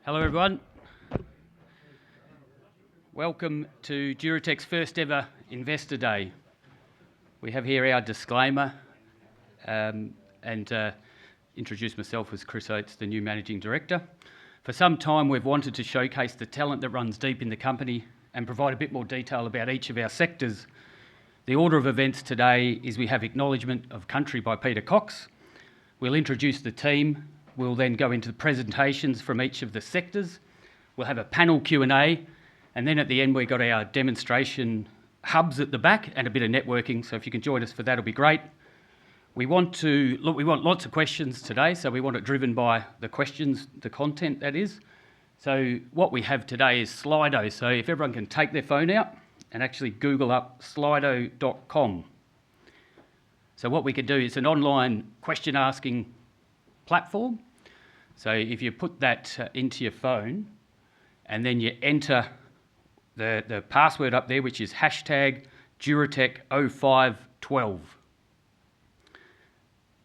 Hello everyone. Welcome to Duratec's first ever Investor Day. We have here our disclaimer and introduce myself as Chris Oates, the new Managing Director. For some time we've wanted to showcase the talent that runs deep in the company and provide a bit more detail about each of our sectors. The order of events today is we have acknowledgement of country by Peter Cox. We'll introduce the team. We'll then go into the presentations from each of the sectors. We'll have a panel Q&A, and then at the end we've got our demonstration hubs at the back and a bit of networking, so if you can join us for that, it'll be great. We want lots of questions today, so we want it driven by the questions, the content that is. So what we have today is Slido, so if everyone can take their phone out and actually Google up slido.com. So what we can do is an online question asking platform. So if you put that into your phone and then you enter the password up there, which is hashtag Duratec0512.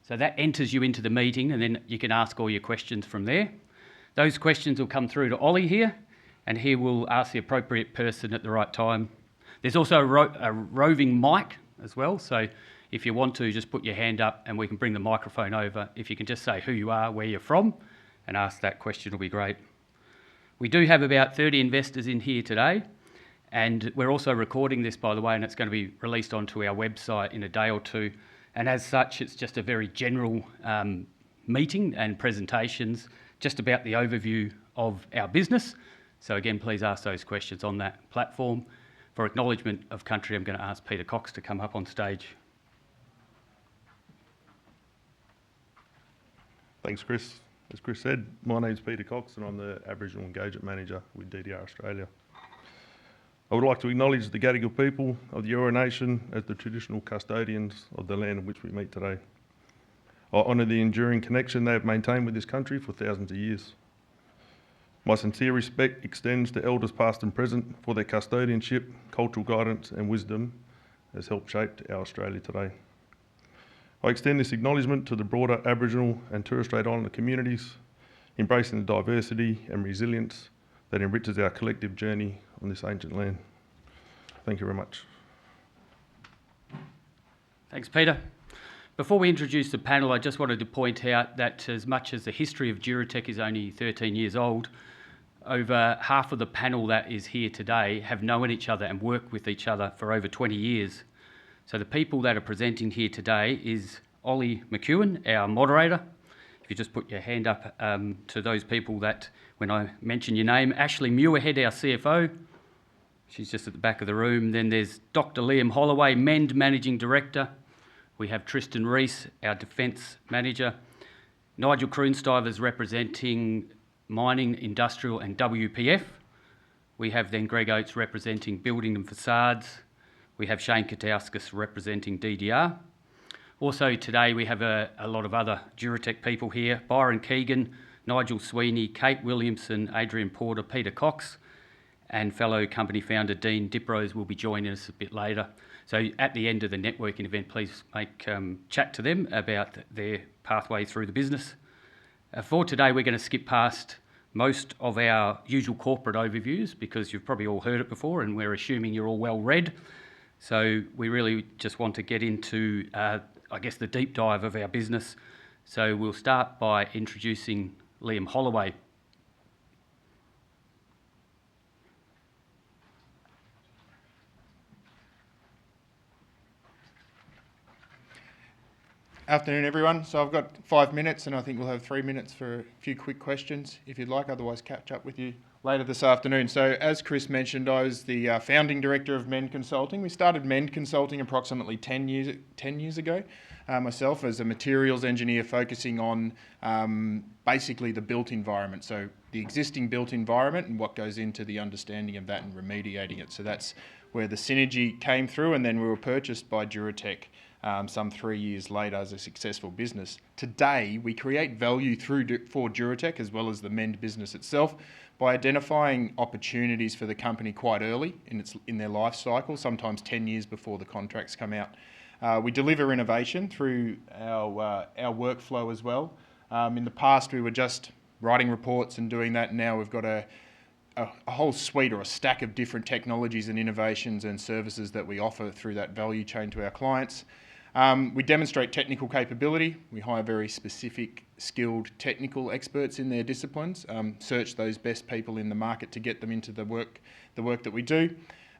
So that enters you into the meeting, and then you can ask all your questions from there. Those questions will come through to Ollie here, and he will ask the appropriate person at the right time. There's also a roving mic as well, so if you want to, just put your hand up and we can bring the microphone over. If you can just say who you are, where you're from, and ask that question, will be great. We do have about 30 investors in here today, and we're also recording this, by the way, and it's going to be released onto our website in a day or two. And as such, it's just a very general meeting and presentations, just about the overview of our business. So again, please ask those questions on that platform. For acknowledgement of country, I'm going to ask Peter Cox to come up on stage. Thanks, Chris. As Chris said, my name's Peter Cox and I'm the Aboriginal Engagement Manager with DDR Australia. I would like to acknowledge the Gadigal people of the Eora Nation as the traditional custodians of the land on which we meet today. I honour the enduring connection they have maintained with this country for thousands of years. My sincere respect extends to elders past and present for their custodianship, cultural guidance and wisdom has helped shape our Australia today. I extend this acknowledgement to the broader Aboriginal and Torres Strait Islander communities, embracing the diversity and resilience that enriches our collective journey on this ancient land. Thank you very much. Thanks, Peter. Before we introduce the panel, I just wanted to point out that as much as the history of Duratec is only 13 years old, over half of the panel that is here today have known each other and worked with each other for over 20 years. So the people that are presenting here today is Ollie McEwen, our moderator. If you just put your hand up to those people that, when I mention your name, Ashley Muirhead, our CFO. She's just at the back of the room. Then there's Dr. Liam Holloway, MEND Managing Director. We have Tristan Rees, our Defence Manager. Nigel Kroonstuyvers representing Mining, Industrial and WPF. We have then Greg Oates representing Building and Facades. We have Shane Katauskas representing DDR. Also today we have a lot of other Duratec people here. Byron Keegan, Nigel Sweeney, Kate Williamson, Adrian Porter, Peter Cox, and fellow company founder Dean Diprose will be joining us a bit later. So at the end of the networking event, please chat to them about their pathway through the business. For today, we're going to skip past most of our usual corporate overviews because you've probably all heard it before and we're assuming you're all well read. So we really just want to get into, the deep dive of our business. So we'll start by introducing Liam Holloway. Afternoon, everyone. So I've got 5 minutes and I think we'll have 3 minutes for a few quick questions if you'd like, otherwise catch up with you later this afternoon. So as Chris mentioned, I was the founding director of MEND Consulting. We started MEND Consulting approximately 10 years ago, myself as a materials engineer focusing on basically the built environment. So the existing built environment and what goes into the understanding of that and remediating it. So that's where the synergy came through, and then we were purchased by Duratec some 3 years later as a successful business. Today, we create value for Duratec as well as the MEND business itself by identifying opportunities for the company quite early in their life cycle, sometimes 10 years before the contracts come out. We deliver innovation through our workflow as well. In the past, we were just writing reports and doing that. Now we've got a whole suite or a stack of different technologies and innovations and services that we offer through that value chain to our clients. We demonstrate technical capability. We hire very specific, skilled technical experts in their disciplines, search those best people in the market to get them into the work that we do.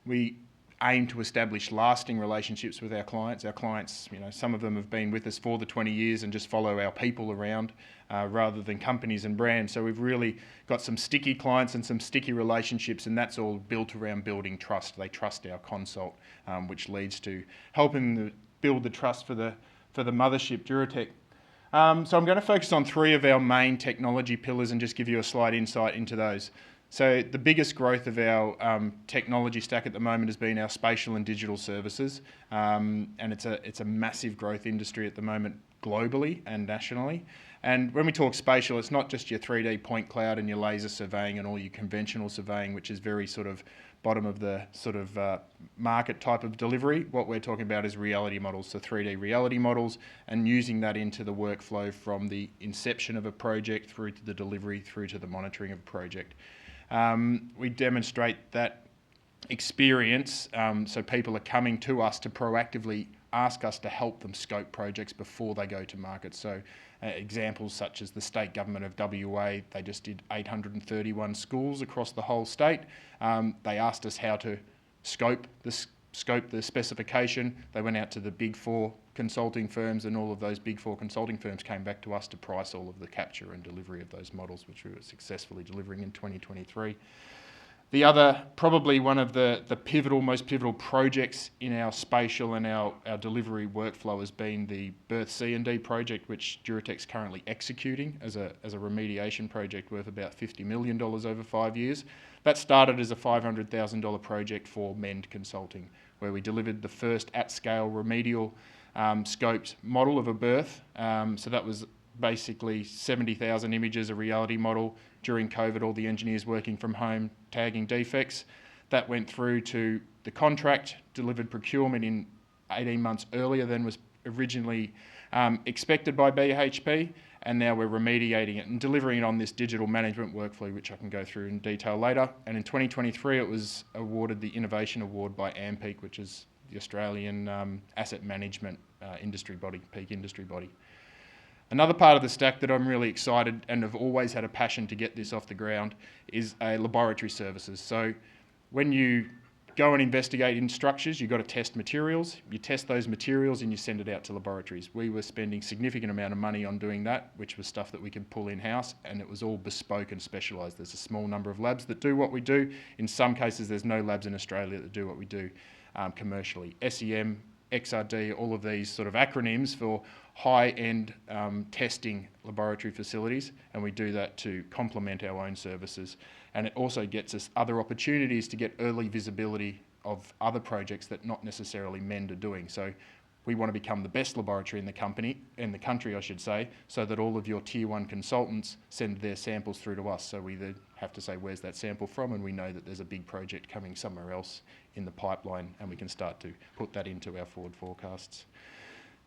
We aim to establish lasting relationships with our clients. Our clients, some of them have been with us for the 20 years and just follow our people around rather than companies and brands. So we've really got some sticky clients and some sticky relationships, and that's all built around building trust. They trust our consult, which leads to helping build the trust for the mothership, Duratec. So I'm going to focus on 3 of our main technology pillars and just give you a slight insight into those. So the biggest growth of our technology stack at the moment has been our spatial and digital services, and it's a massive growth industry at the moment globally and nationally. And when we talk spatial, it's not just your 3D point cloud and your laser surveying and all your conventional surveying, which is very sort of bottom of the sort of market type of delivery. What we're talking about is reality models, so 3D reality models, and using that into the workflow from the inception of a project through to the delivery, through to the monitoring of a project. We demonstrate that experience, so people are coming to us to proactively ask us to help them scope projects before they go to market. So examples such as the state government of WA, they just did 831 schools across the whole state. They asked us how to scope the specification. They went out to the Big Four consulting firms, and all of those Big Four consulting firms came back to us to price all of the capture and delivery of those models, which we were successfully delivering in 2023. The other, probably one of the most pivotal projects in our spatial and our delivery workflow has been the Birth C&D project, which Duratec's currently executing as a remediation project worth about $50 million over 5 years. That started as a $500,000 project for MEND Consulting, where we delivered the first at-scale remedial scoped model of a birth. So that was basically 70,000 images, a reality model. During COVID, all the engineers working from home, tagging defects. That went through to the contract, delivered procurement in 18 months earlier than was originally expected by BHP, and now we're remediating it and delivering it on this digital management workflow, which I can go through in detail later. And in 2023, it was awarded the Innovation Award by AMPEAK, which is the Australian asset management industry body, peak industry body. Another part of the stack that I'm really excited and have always had a passion to get this off the ground is laboratory services. So when you go and investigate in structures, you've got to test materials. You test those materials and you send it out to laboratories. We were spending significant amount of money on doing that, which was stuff that we could pull in-house, and it was all bespoke and specialised. There's a small number of labs that do what we do. In some cases, there's no labs in Australia that do what we do commercially. SEM, XRD, all of these sort of acronyms for high-end testing laboratory facilities, and we do that to complement our own services. And it also gets us other opportunities to get early visibility of other projects that not necessarily MEND are doing. So we want to become the best laboratory in the country, I should say, so that all of your tier 1 consultants send their samples through to us. So we then have to say, where's that sample from? And we know that there's a big project coming somewhere else in the pipeline, and we can start to put that into our forward forecasts.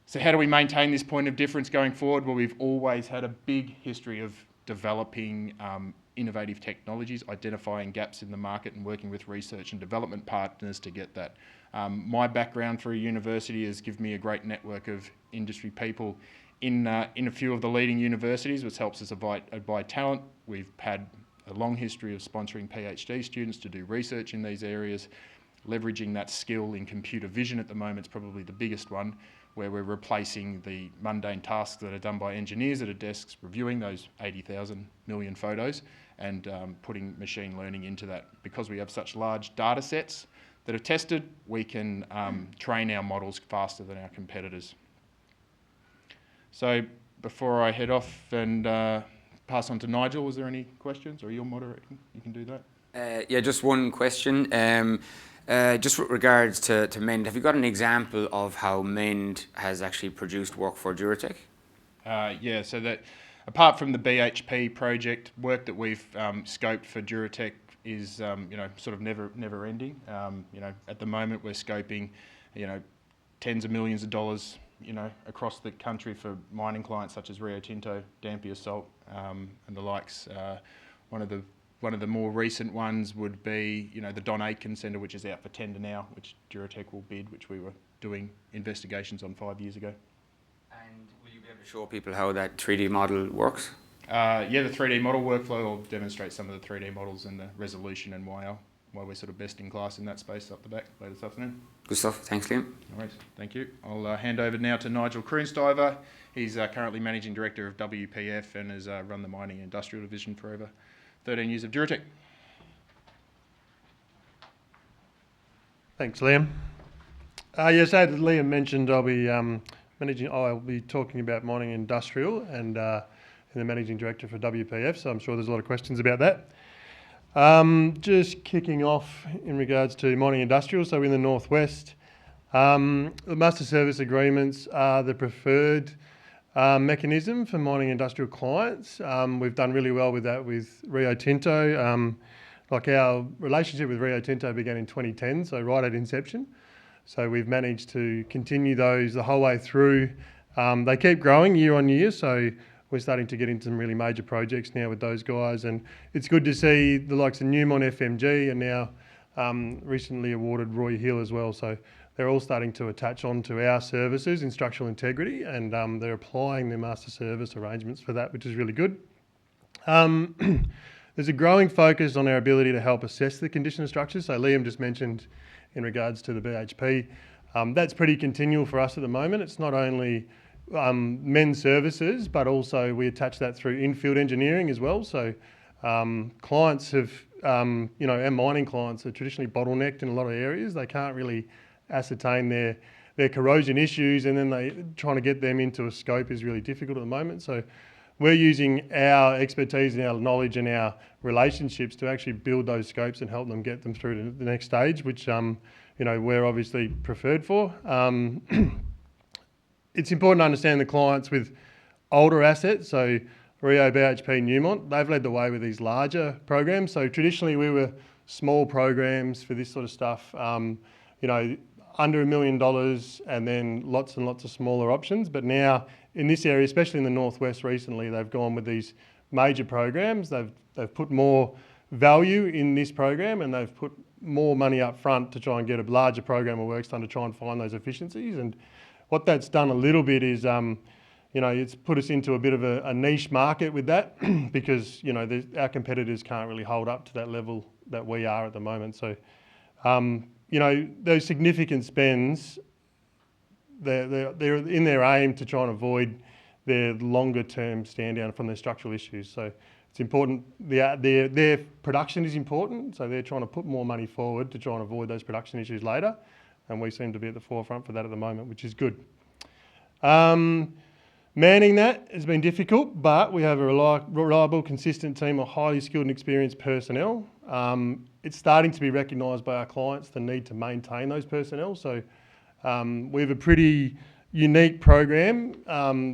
So how do we maintain this point of difference going forward? Well, we've always had a big history of developing innovative technologies, identifying gaps in the market and working with research and development partners to get that. My background through university has given me a great network of industry people in a few of the leading universities, which helps us buy talent. We've had a long history of sponsoring PhD students to do research in these areas. Leveraging that skill in computer vision at the moment is probably the biggest one, where we're replacing the mundane tasks that are done by engineers at a desks, reviewing those 80,000 million photos and putting machine learning into that. Because we have such large data sets that are tested, we can train our models faster than our competitors. So before I head off and pass on to Nigel, was there any questions, or you're moderating? You can do that. Yeah, just one question. Just with regards to MEND, have you got an example of how MEND has actually produced work for Duratec? Yeah, so that apart from the BHP project, work that we've scoped for Duratec is sort of never ending. At the moment we're scoping tens of millions of dollars across the country for mining clients such as Rio Tinto, Dampier Salt, and the likes. One of the more recent ones would be, the Don Aitken Centre, which is out for tender now, which Duratec will bid, which we were doing investigations on 5 years ago. And will you be able to show people how that 3D model works? The 3D model workflow will demonstrate some of the 3D models and the resolution and why we're sort of best in class in that space up the back later this afternoon. Good stuff. Thanks, Liam. All right, thank you. I'll hand over now to Nigel Kroonstiver. He's currently Managing Director of WPF and has run the mining and industrial division for over 13 years of Duratec. Thanks, Liam. Yes, as Liam mentioned, I'll be talking about mining and industrial and the Managing Director for WPF, so I'm sure there's a lot of questions about that. Just kicking off in regards to mining industrial, so in the Northwest, the master service agreements are the preferred mechanism for mining industrial clients. We've done really well with that with Rio Tinto. Our relationship with Rio Tinto began in 2010, so right at inception. So we've managed to continue those the whole way through. They keep growing year on year, so we're starting to get into some really major projects now with those guys, and it's good to see the likes of Newmont, FMG, and now recently awarded Roy Hill as well. So they're all starting to attach on to our services in structural integrity, and they're applying their master service arrangements for that, which is really good. There's a growing focus on our ability to help assess the condition of structures. So Liam just mentioned in regards to the BHP, that's pretty continual for us at the moment. It's not only men's services, but also we attach that through in-field engineering as well. So clients have, our mining clients are traditionally bottlenecked in a lot of areas. They can't really ascertain their corrosion issues, and then trying to get them into a scope is really difficult at the moment. So we're using our expertise and our knowledge and our relationships to actually build those scopes and help them get them through to the next stage, which we're obviously preferred for. It's important to understand the clients with older assets, so Rio, BHP, Newmont, they've led the way with these larger programs. So traditionally we were small programs for this sort of stuff, under $1 million and then lots and lots of smaller options. But now in this area, especially in the Northwest recently, they've gone with these major programs. They've put more value in this program, and they've put more money up front to try and get a larger program of works done to try and find those efficiencies. And what that's done a little bit is, it's put us into a bit of a niche market with that because, our competitors can't really hold up to that level that we are at the moment. So, those significant spends, they're in their aim to try and avoid their longer term stand down from their structural issues. So it's important, their production is important, so they're trying to put more money forward to try and avoid those production issues later. And we seem to be at the forefront for that at the moment, which is good. Manning that has been difficult, but we have a reliable, consistent team of highly skilled and experienced personnel. It's starting to be recognised by our clients the need to maintain those personnel. So we have a pretty unique program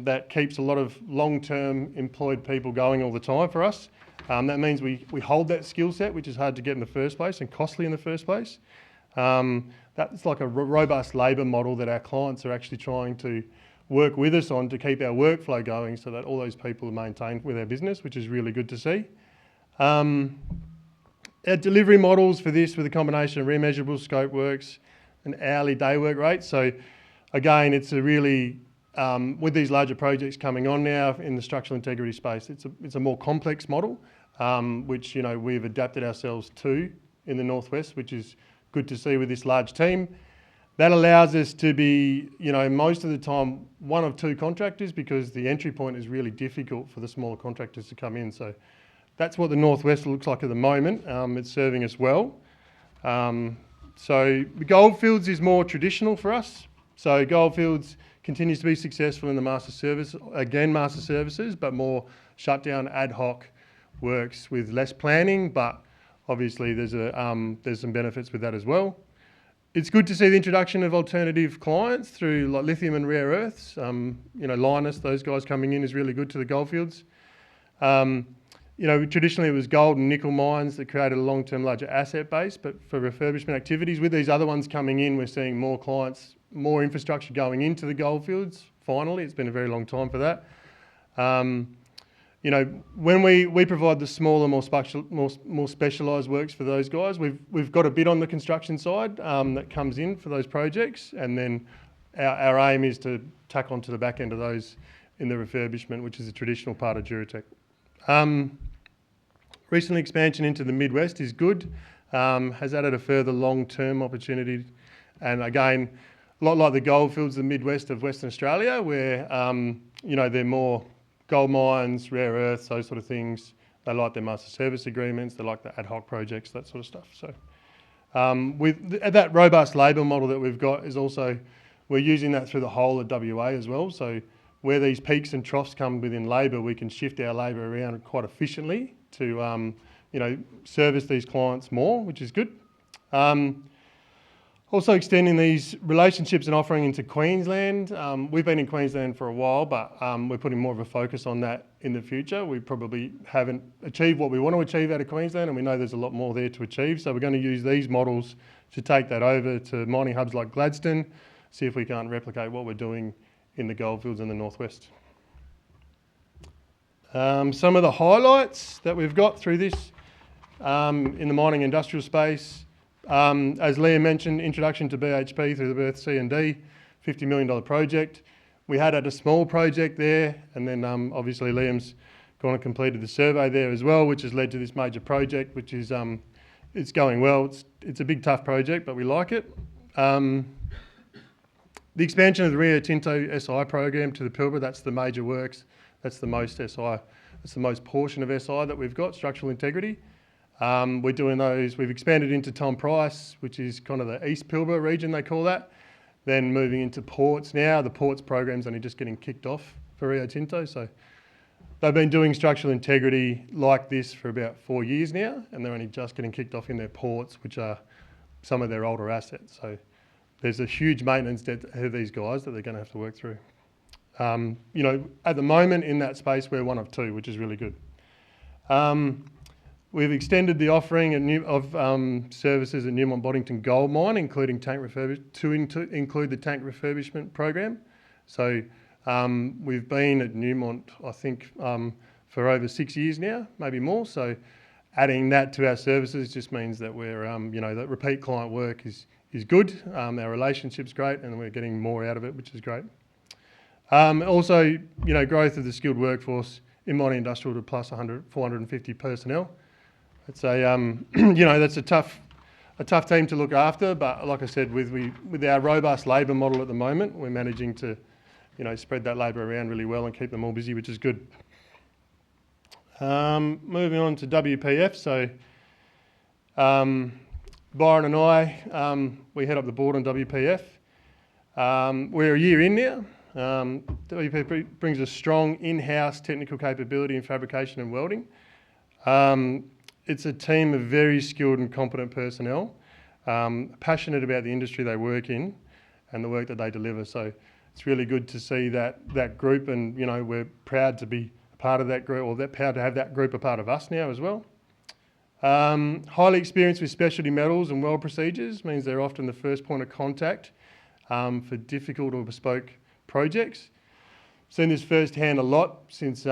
that keeps a lot of long-term employed people going all the time for us. That means we hold that skill set, which is hard to get in the first place and costly in the first place. That's like a robust labour model that our clients are actually trying to work with us on to keep our workflow going so that all those people are maintained with our business, which is really good to see. Our delivery models for this with a combination of remeasurable scope works and hourly day work rates. So again, it's a really, with these larger projects coming on now in the structural integrity space, it's a more complex model, which we've adapted ourselves to in the Northwest, which is good to see with this large team. That allows us to be, most of the time, one of two contractors because the entry point is really difficult for the smaller contractors to come in. So that's what the Northwest looks like at the moment. It's serving us well. So the Goldfields is more traditional for us. So Goldfields continues to be successful in the master services, but more shutdown ad hoc works with less planning, but obviously there's some benefits with that as well. It's good to see the introduction of alternative clients through like lithium and rare earths. Lynas, those guys coming in is really good to the Goldfields. Traditionally it was gold and nickel mines that created a long-term larger asset base, but for refurbishment activities, with these other ones coming in, we're seeing more clients more infrastructure going into the goldfields. Finally, it's been a very long time for that. When we provide the smaller, more specialised works for those guys, we've got a bit on the construction side that comes in for those projects, and then our aim is to tack onto the back end of those in the refurbishment, which is a traditional part of Duratec. Recent expansion into the Midwest is good, has added a further long-term opportunity, and again, a lot like the goldfields, the Midwest of Western Australia, where they're more gold mines, rare earths, those sort of things. They like their master service agreements, they like the ad hoc projects, that sort of stuff. So that robust labour model that we've got is also, we're using that through the whole of WA as well. So where these peaks and troughs come within labour, we can shift our labour around quite efficiently to service these clients more, which is good. Also extending these relationships and offering into Queensland. We've been in Queensland for a while, but we're putting more of a focus on that in the future. We probably haven't achieved what we want to achieve out of Queensland, and we know there's a lot more there to achieve. So we're going to use these models to take that over to mining hubs like Gladstone, see if we can't replicate what we're doing in the goldfields in the northwest. Some of the highlights that we've got through this in the mining industrial space. As Liam mentioned, introduction to BHP through the Berth C&D, $50 million project. We had a small project there, and then obviously Liam's gone and completed the survey there as well, which has led to this major project, which is it's going well. It's a big, tough project, but we like it. The expansion of the Rio Tinto SI program to the Pilbara, that's the major works. That's the most SI. That's the most portion of SI that we've got, structural integrity. We're doing those. We've expanded into Tom Price, which is kind of the East Pilbara region, they call that. Then moving into ports now. The ports program's only just getting kicked off for Rio Tinto. So they've been doing structural integrity like this for about 4 years now, and they're only just getting kicked off in their ports, which are some of their older assets. So there's a huge maintenance debt ahead of these guys that they're going to have to work through. At the moment in that space, we're one of two, which is really good. We've extended the offering of services at Newmont Boddington Gold Mine, including to include the tank refurbishment program. So we've been at Newmont, I think, for over 6 years now, maybe more. So adding that to our services just means that we're, that repeat client work is good. Our relationship's great, and we're getting more out of it, which is great. Also, growth of the skilled workforce in mining industrial to plus 450 personnel. It's that's a tough team to look after, but like I said, with our robust labour model at the moment, we're managing to, spread that labour around really well and keep them all busy, which is good. Moving on to WPF. So Byron and I, we head up the board on WPF. We're a year in now. WPF brings a strong in-house technical capability in fabrication and welding. It's a team of very skilled and competent personnel, passionate about the industry they work in and the work that they deliver. So it's really good to see that group, and we're proud to be a part of that group, or that proud to have that group a part of us now as well. Highly experienced with specialty metals and weld procedures means they're often the first point of contact for difficult or bespoke projects. Seen this firsthand a lot since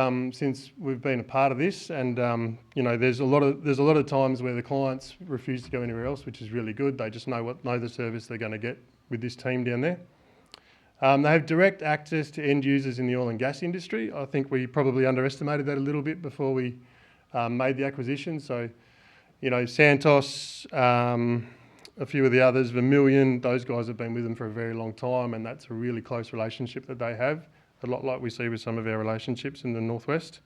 we've been a part of this, and there's a lot of times where the clients refuse to go anywhere else, which is really good. They just know the service they're going to get with this team down there. They have direct access to end users in the oil and gas industry. I think we probably underestimated that a little bit before we made the acquisition. So, Santos, a few of the others, Vermilion, those guys have been with them for a very long time, and that's a really close relationship that they have. A lot like we see with some of our relationships in the northwest.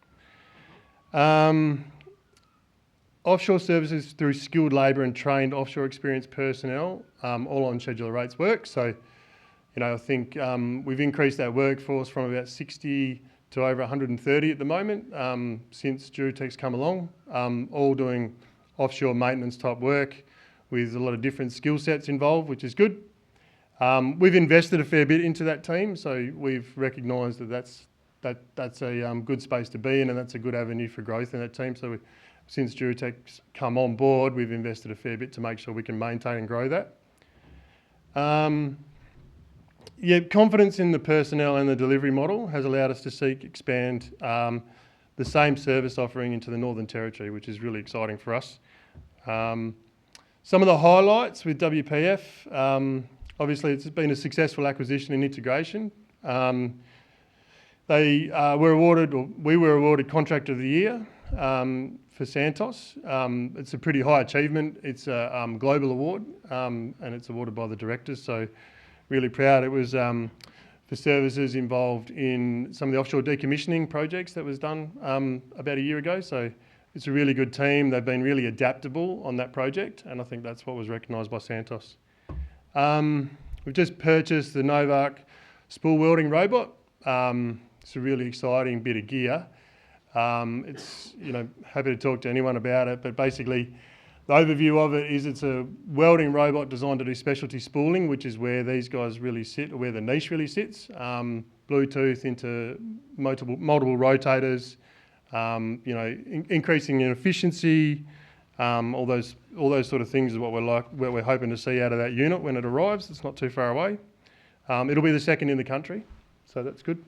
Offshore services through skilled labour and trained offshore experienced personnel, all on schedule rates work. So, I think we've increased our workforce from about 60 to over 130 at the moment since Duratec's come along, all doing offshore maintenance type work with a lot of different skill sets involved, which is good. We've invested a fair bit into that team, so we've recognised that's a good space to be in, and that's a good avenue for growth in that team. So since Duratec's come on board, we've invested a fair bit to make sure we can maintain and grow that. Yeah, confidence in the personnel and the delivery model has allowed us to expand the same service offering into the Northern Territory, which is really exciting for us. Some of the highlights with WPF, obviously it's been a successful acquisition and integration. We were awarded Contractor of the Year for Santos. It's a pretty high achievement. It's a global award and it's awarded by the directors, so really proud. It was for services involved in some of the offshore decommissioning projects that was done about a year ago. So it's a really good team. They've been really adaptable on that project, and I think that's what was recognised by Santos. We've just purchased the Novak spool welding robot. It's a really exciting bit of gear. It's, happy to talk to anyone about it, but basically the overview of it is it's a welding robot designed to do specialty spooling, which is where these guys really sit, or where the niche really sits. Bluetooth into multiple rotators, increasing in efficiency, all those sort of things is what we're hoping to see out of that unit when it arrives. It's not too far away. It'll be the second in the country, so that's good.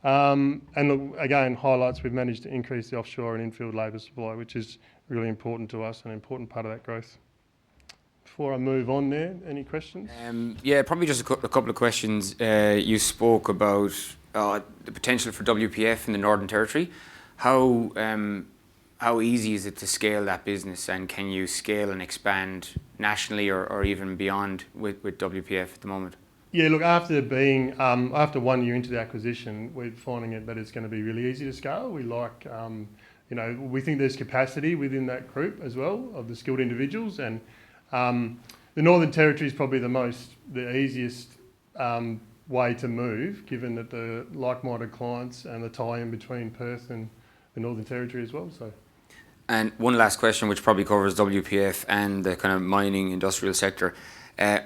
And look, again, highlights, we've managed to increase the offshore and infield labour supply, which is really important to us, an important part of that growth. Before I move on there, any questions? Yeah, probably just a couple of questions. You spoke about the potential for WPF in the Northern Territory. How easy is it to scale that business, and can you scale and expand nationally or even beyond with WPF at the moment? Yeah, look, after 1 year into the acquisition, we're finding that it's going to be really easy to scale. We like, we think there's capacity within that group as well of the skilled individuals, and the Northern Territory is probably the easiest way to move, given that the like-minded clients and the tie-in between Perth and the Northern Territory as well. So. And one last question, which probably covers WPF and the kind of mining industrial sector.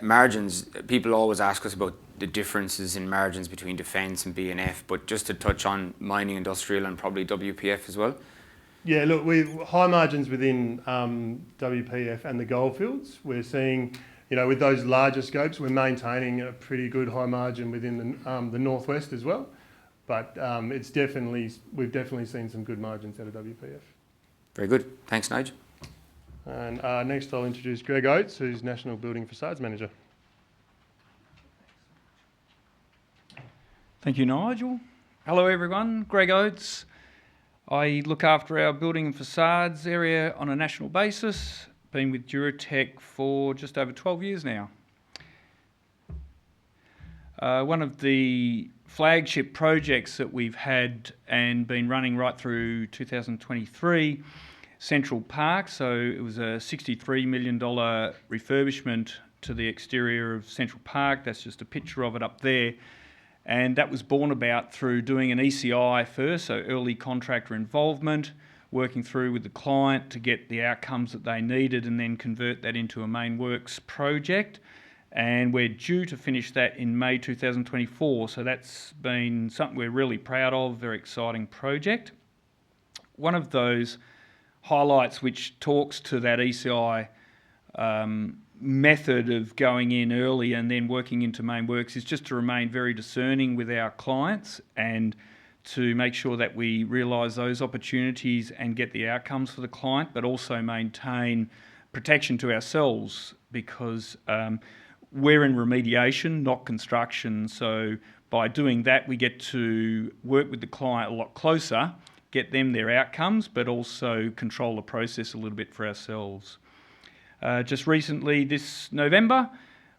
Margins, people always ask us about the differences in margins between defence and B&F, but just to touch on mining industrial and probably WPF as well. Yeah, look, we've high margins within WPF and the goldfields. We're seeing, with those larger scopes, we're maintaining a pretty good high margin within the northwest as well. But we've definitely seen some good margins out of WPF. Very good. Thanks, Nigel. And next I'll introduce Greg Oates, who's National Building Facades Manager. Thank you, Nigel. Hello everyone, Greg Oates. I look after our building and facades area on a national basis. Been with Duratec for just over 12 years now. One of the flagship projects that we've had and been running right through 2023, Central Park. So it was a $63 million refurbishment to the exterior of Central Park. That's just a picture of it up there. And that was born about through doing an ECI first, so early contractor involvement, working through with the client to get the outcomes that they needed and then convert that into a main works project. And we're due to finish that in May 2024. So that's been something we're really proud of, very exciting project. One of those highlights which talks to that ECI method of going in early and then working into main works is just to remain very discerning with our clients and to make sure that we realise those opportunities and get the outcomes for the client, but also maintain protection to ourselves, because we're in remediation, not construction. So by doing that, we get to work with the client a lot closer, get them their outcomes, but also control the process a little bit for ourselves. Just recently, this November,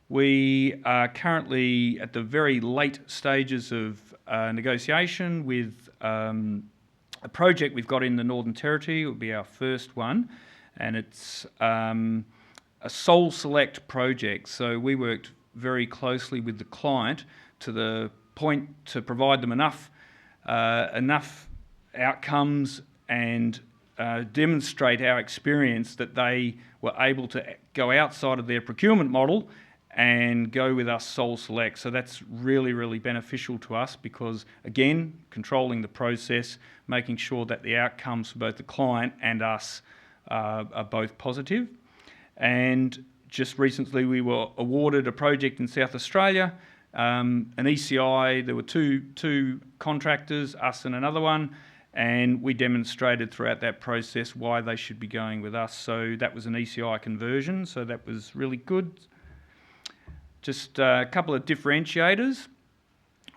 we are currently at the very late stages of negotiation with a project we've got in the Northern Territory. It will be our first one, and it's a sole select project. So we worked very closely with the client to the point to provide them enough outcomes and demonstrate our experience that they were able to go outside of their procurement model and go with us sole select. So that's really, really beneficial to us because, again, controlling the process, making sure that the outcomes for both the client and us are both positive. And just recently we were awarded a project in South Australia an ECI. There were two contractors, us and another one, and we demonstrated throughout that process why they should be going with us. So that was an ECI conversion, so that was really good. Just a couple of differentiators.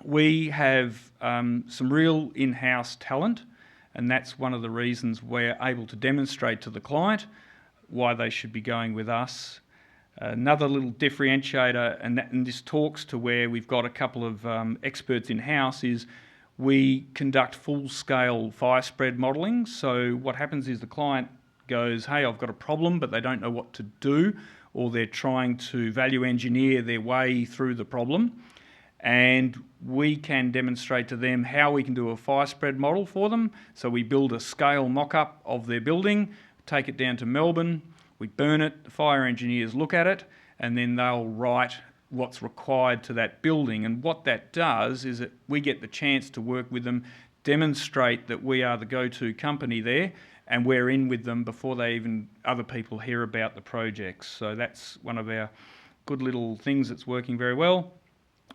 We have some real in-house talent, and that's one of the reasons we're able to demonstrate to the client why they should be going with us. Another little differentiator, and this talks to where we've got a couple of experts in-house, is we conduct full-scale fire spread modelling. So what happens is the client goes, hey, I've got a problem, but they don't know what to do, or they're trying to value engineer their way through the problem. And we can demonstrate to them how we can do a fire spread model for them. So we build a scale mock-up of their building, take it down to Melbourne, we burn it, the fire engineers look at it, and then they'll write what's required to that building. And what that does is that we get the chance to work with them, demonstrate that we are the go-to company there, and we're in with them before other people hear about the projects. So that's one of our good little things that's working very well.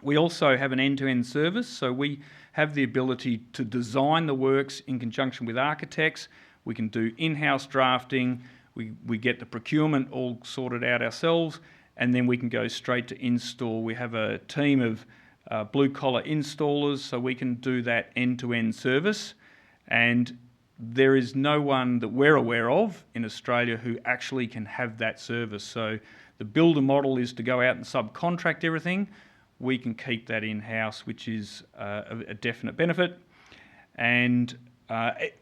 We also have an end-to-end service, so we have the ability to design the works in conjunction with architects. We can do in-house drafting, we get the procurement all sorted out ourselves, and then we can go straight to install. We have a team of blue-collar installers, so we can do that end-to-end service. And there is no one that we're aware of in Australia who actually can have that service. So the builder model is to go out and subcontract everything. We can keep that in-house, which is a definite benefit. And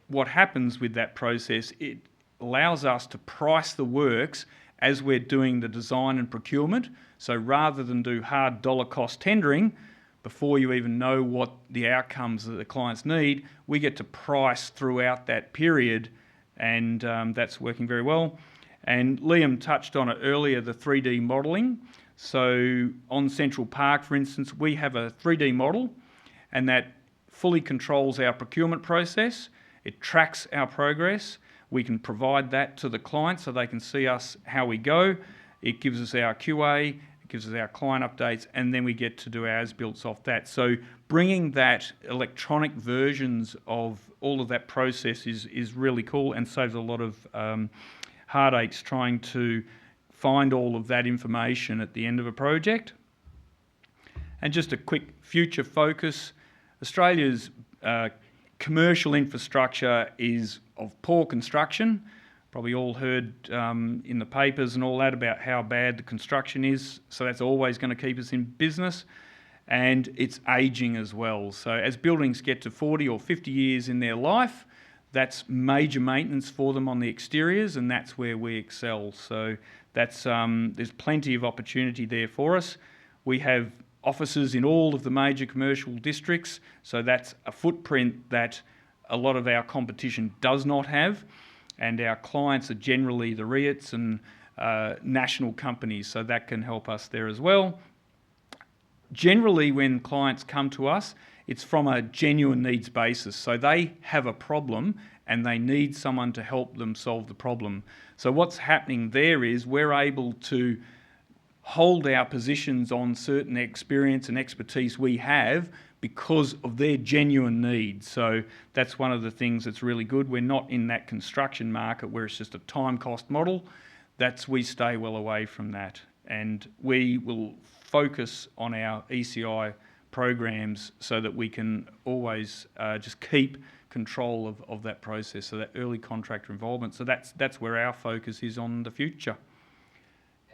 what happens with that process, it allows us to price the works as we're doing the design and procurement. So rather than do hard dollar cost tendering before you even know what the outcomes that the clients need, we get to price throughout that period, and that's working very well. And Liam touched on it earlier, the 3D modelling. So on Central Park, for instance, we have a 3D model, and that fully controls our procurement process. It tracks our progress. We can provide that to the client so they can see us how we go. It gives us our QA, it gives us our client updates, and then we get to do our as-builts off that. So bringing that electronic versions of all of that process is really cool and saves a lot of heartaches trying to find all of that information at the end of a project. And just a quick future focus, Australia's commercial infrastructure is of poor construction. Probably all heard in the papers and all that about how bad the construction is, so that's always going to keep us in business. And it's ageing as well. So as buildings get to 40 or 50 years in their life, that's major maintenance for them on the exteriors, and that's where we excel. So that's there's plenty of opportunity there for us. We have offices in all of the major commercial districts, so that's a footprint that a lot of our competition does not have, and our clients are generally the REITs and national companies, so that can help us there as well. Generally, when clients come to us, it's from a genuine needs basis, so they have a problem and they need someone to help them solve the problem. So what's happening there is we're able to hold our positions on certain experience and expertise we have because of their genuine needs. So that's one of the things that's really good. We're not in that construction market where it's just a time cost model. We stay well away from that. And we will focus on our ECI programs so that we can always just keep control of that process, so that early contractor involvement. So that's where our focus is on the future.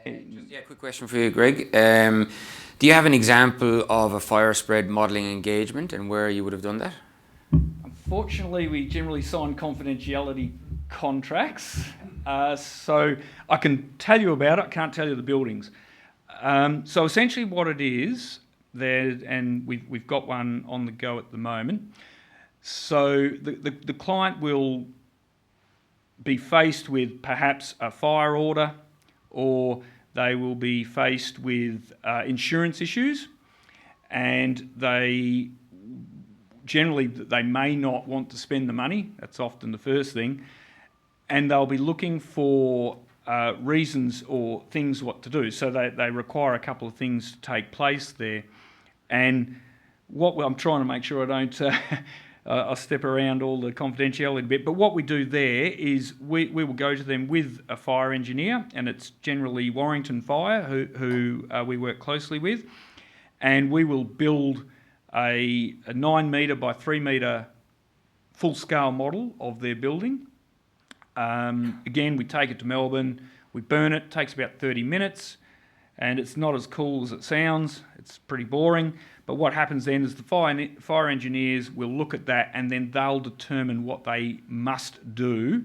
Quick question for you, Greg. Do you have an example of a fire spread modelling engagement and where you would have done that? Unfortunately, we generally sign confidentiality contracts, so I can tell you about it, I can't tell you the buildings. So essentially what it is, and we've got one on the go at the moment. So the client will be faced with perhaps a fire order, or they will be faced with insurance issues, and they may not want to spend the money. That's often the first thing, and they'll be looking for reasons or things what to do. So they require a couple of things to take place there. And I'm trying to make sure I don't I step around all the confidentiality a bit, but what we do there is we will go to them with a fire engineer, and it's generally Warrington Fire who we work closely with, and we will build a 9 metre by 3 metre full-scale model of their building. Again, we take it to Melbourne, we burn it, takes about 30 minutes, and it's not as cool as it sounds. It's pretty boring. But what happens then is the fire engineers will look at that, and then they'll determine what they must do.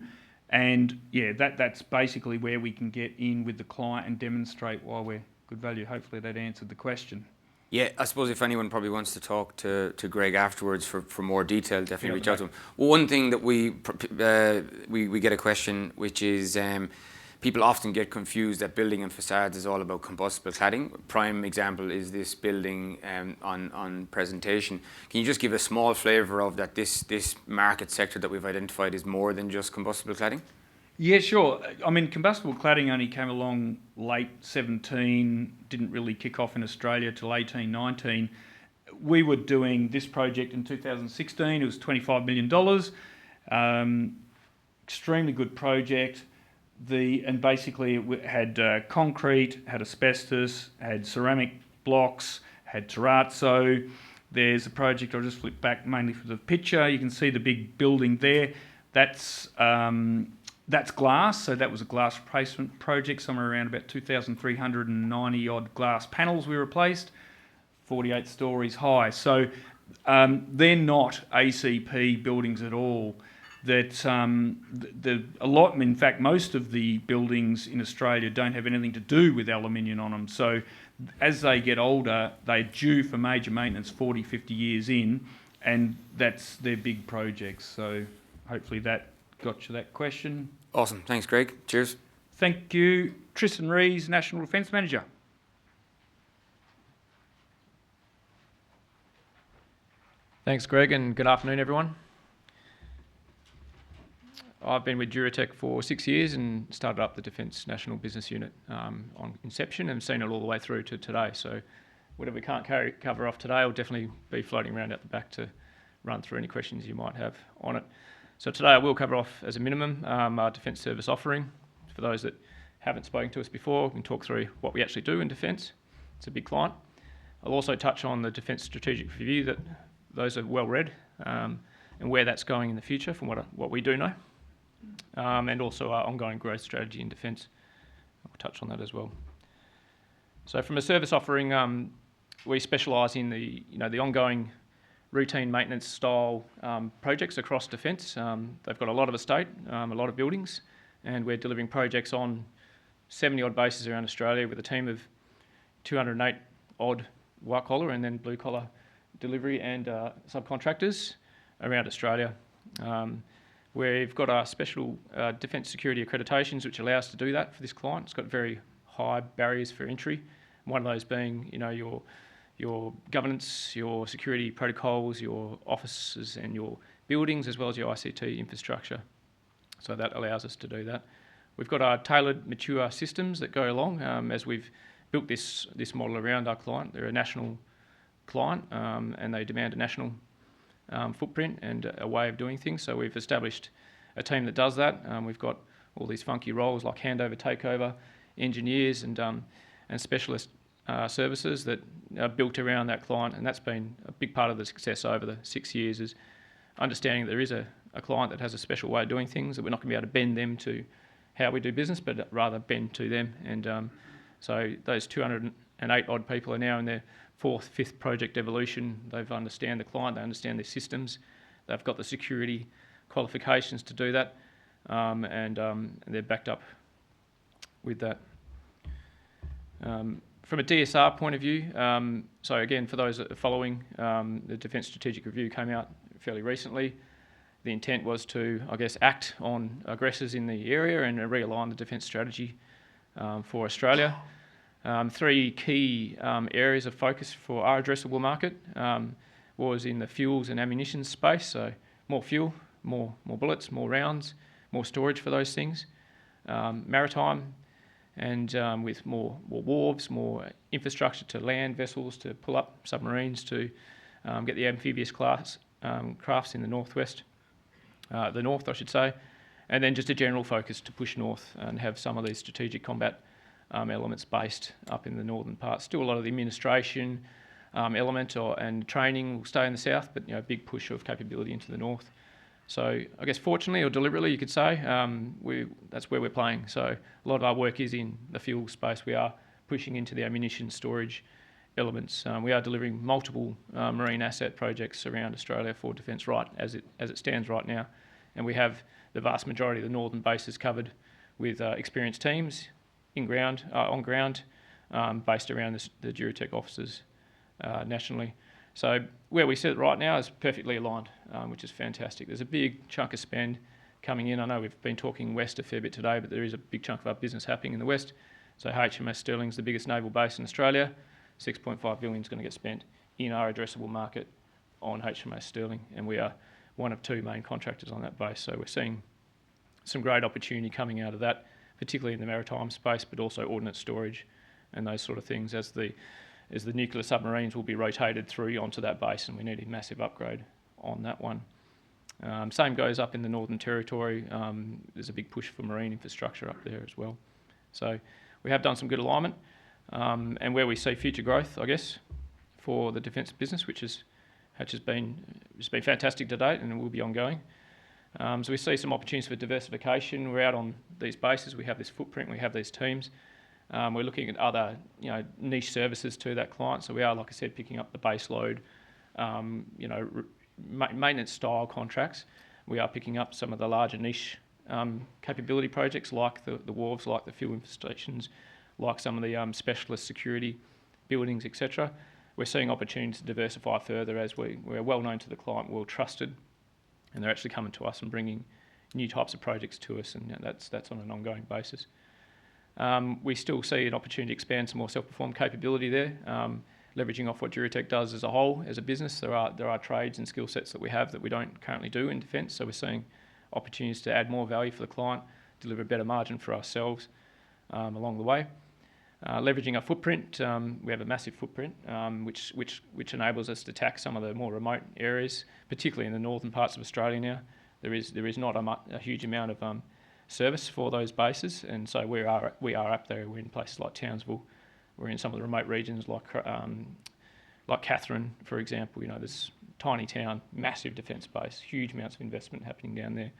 And yeah, that's basically where we can get in with the client and demonstrate why we're good value. Hopefully that answered the question. Yeah, I suppose if anyone probably wants to talk to Greg afterwards for more detail, definitely reach out to him. One thing that we get a question, which is people often get confused that building and facades is all about combustible cladding. Prime example is this building on presentation. Can you just give a small flavour of that this market sector that we've identified is more than just combustible cladding? Yeah, sure. I mean, combustible cladding only came along late 17, didn't really kick off in Australia till 18, 19. We were doing this project in 2016. It was $25 million. Extremely good project. And basically it had concrete, had asbestos, had ceramic blocks, had terrazzo. There's a project, I'll just flip back mainly for the picture. You can see the big building there. That's glass, so that was a glass replacement project, somewhere around about 2,390 odd glass panels we replaced, 48 stories high. So they're not ACP buildings at all. That in fact, most of the buildings in Australia don't have anything to do with aluminium on them. So as they get older, they're due for major maintenance 40, 50 years in, and that's their big projects. So hopefully that got you that question. Awesome. Thanks, Greg. Cheers. Thank you. Tristan Rees, National Defence Manager. Thanks, Greg, and good afternoon, everyone. I've been with Duratec for 6 years and started up the Defence National Business Unit on inception and seen it all the way through to today. So whatever we can't cover off today, I'll definitely be floating around out the back to run through any questions you might have on it. So today I will cover off, as a minimum, our Defence Service offering. For those that haven't spoken to us before, we can talk through what we actually do in Defence. It's a big client. I'll also touch on the Defence Strategic Review, that those are well read, and where that's going in the future from what we do know. And also our ongoing growth strategy in defence. I'll touch on that as well. So from a service offering, we specialise in the ongoing routine maintenance style projects across defence. They've got a lot of estate, a lot of buildings, and we're delivering projects on 70 odd bases around Australia with a team of 208 odd white collar and then blue collar delivery and subcontractors around Australia. We've got our special defence security accreditations which allow us to do that for this client. It's got very high barriers for entry. One of those being, your governance, your security protocols, your offices and your buildings, as well as your ICT infrastructure. So that allows us to do that. We've got our tailored, mature systems that go along as we've built this model around our client. They're a national client and they demand a national footprint and a way of doing things. So we've established a team that does that. We've got all these funky roles like handover, takeover, engineers and specialist services that are built around that client, and that's been a big part of the success over the 6 years, is understanding there is a client that has a special way of doing things, that we're not going to be able to bend them to how we do business, but rather bend to them. And so those 208 odd people are now in their 4th, 5th project evolution. They understand the client, they understand their systems, they've got the security qualifications to do that, and they're backed up with that. From a DSR point of view, so again, for those that are following, the Defence Strategic Review came out fairly recently. The intent was to, act on aggressors in the area and realign the defence strategy for Australia. 3 key areas of focus for our addressable market was in the fuels and ammunition space, so more fuel, more bullets, more rounds, more storage for those things. Maritime and with more wharves, more infrastructure to land vessels, to pull up submarines, to get the amphibious crafts in the north, I should say, and then just a general focus to push north and have some of these strategic combat elements based up in the northern part. Still a lot of the administration element and training will stay in the south, but big push of capability into the north. So I guess fortunately or deliberately, you could say, that's where we're playing. So a lot of our work is in the fuel space. We are pushing into the ammunition storage elements. We are delivering multiple marine asset projects around Australia for defence right as it stands right now, and we have the vast majority of the northern bases covered with experienced teams on ground, based around the Duratec offices nationally. So where we sit right now is perfectly aligned, which is fantastic. There's a big chunk of spend coming in. I know we've been talking west a fair bit today, but there is a big chunk of our business happening in the west. So HMAS Stirling's the biggest naval base in Australia. 6.5 billion is going to get spent in our addressable market on HMAS Stirling, and we are one of two main contractors on that base. So we're seeing some great opportunity coming out of that, particularly in the maritime space, but also ordnance storage and those sort of things as the nuclear submarines will be rotated through onto that base, and we need a massive upgrade on that one. Same goes up in the Northern Territory. There's a big push for marine infrastructure up there as well. So we have done some good alignment, and where we see future growth, I guess, for the defence business, which has been fantastic to date and will be ongoing. So we see some opportunities for diversification. We're out on these bases. We have this footprint. We have these teams. We're looking at other, niche services to that client. So we are, like I said, picking up the base load, maintenance style contracts. We are picking up some of the larger niche capability projects like the wharves, like the fuel stations, like some of the specialist security buildings, etc. We're seeing opportunities to diversify further as we're well known to the client, well trusted, and they're actually coming to us and bringing new types of projects to us, and that's on an ongoing basis. We still see an opportunity to expand some more self-performed capability there, leveraging off what Duratec does as a whole, as a business. There are trades and skill sets that we have that we don't currently do in defence, so we're seeing opportunities to add more value for the client, deliver a better margin for ourselves along the way. Leveraging our footprint, we have a massive footprint, which enables us to attack some of the more remote areas, particularly in the northern parts of Australia now. There is not a huge amount of service for those bases, and so we are up there. We're in places like Townsville. We're in some of the remote regions like Katherine, for example. This tiny town, massive defence base, huge amounts of investment happening down there.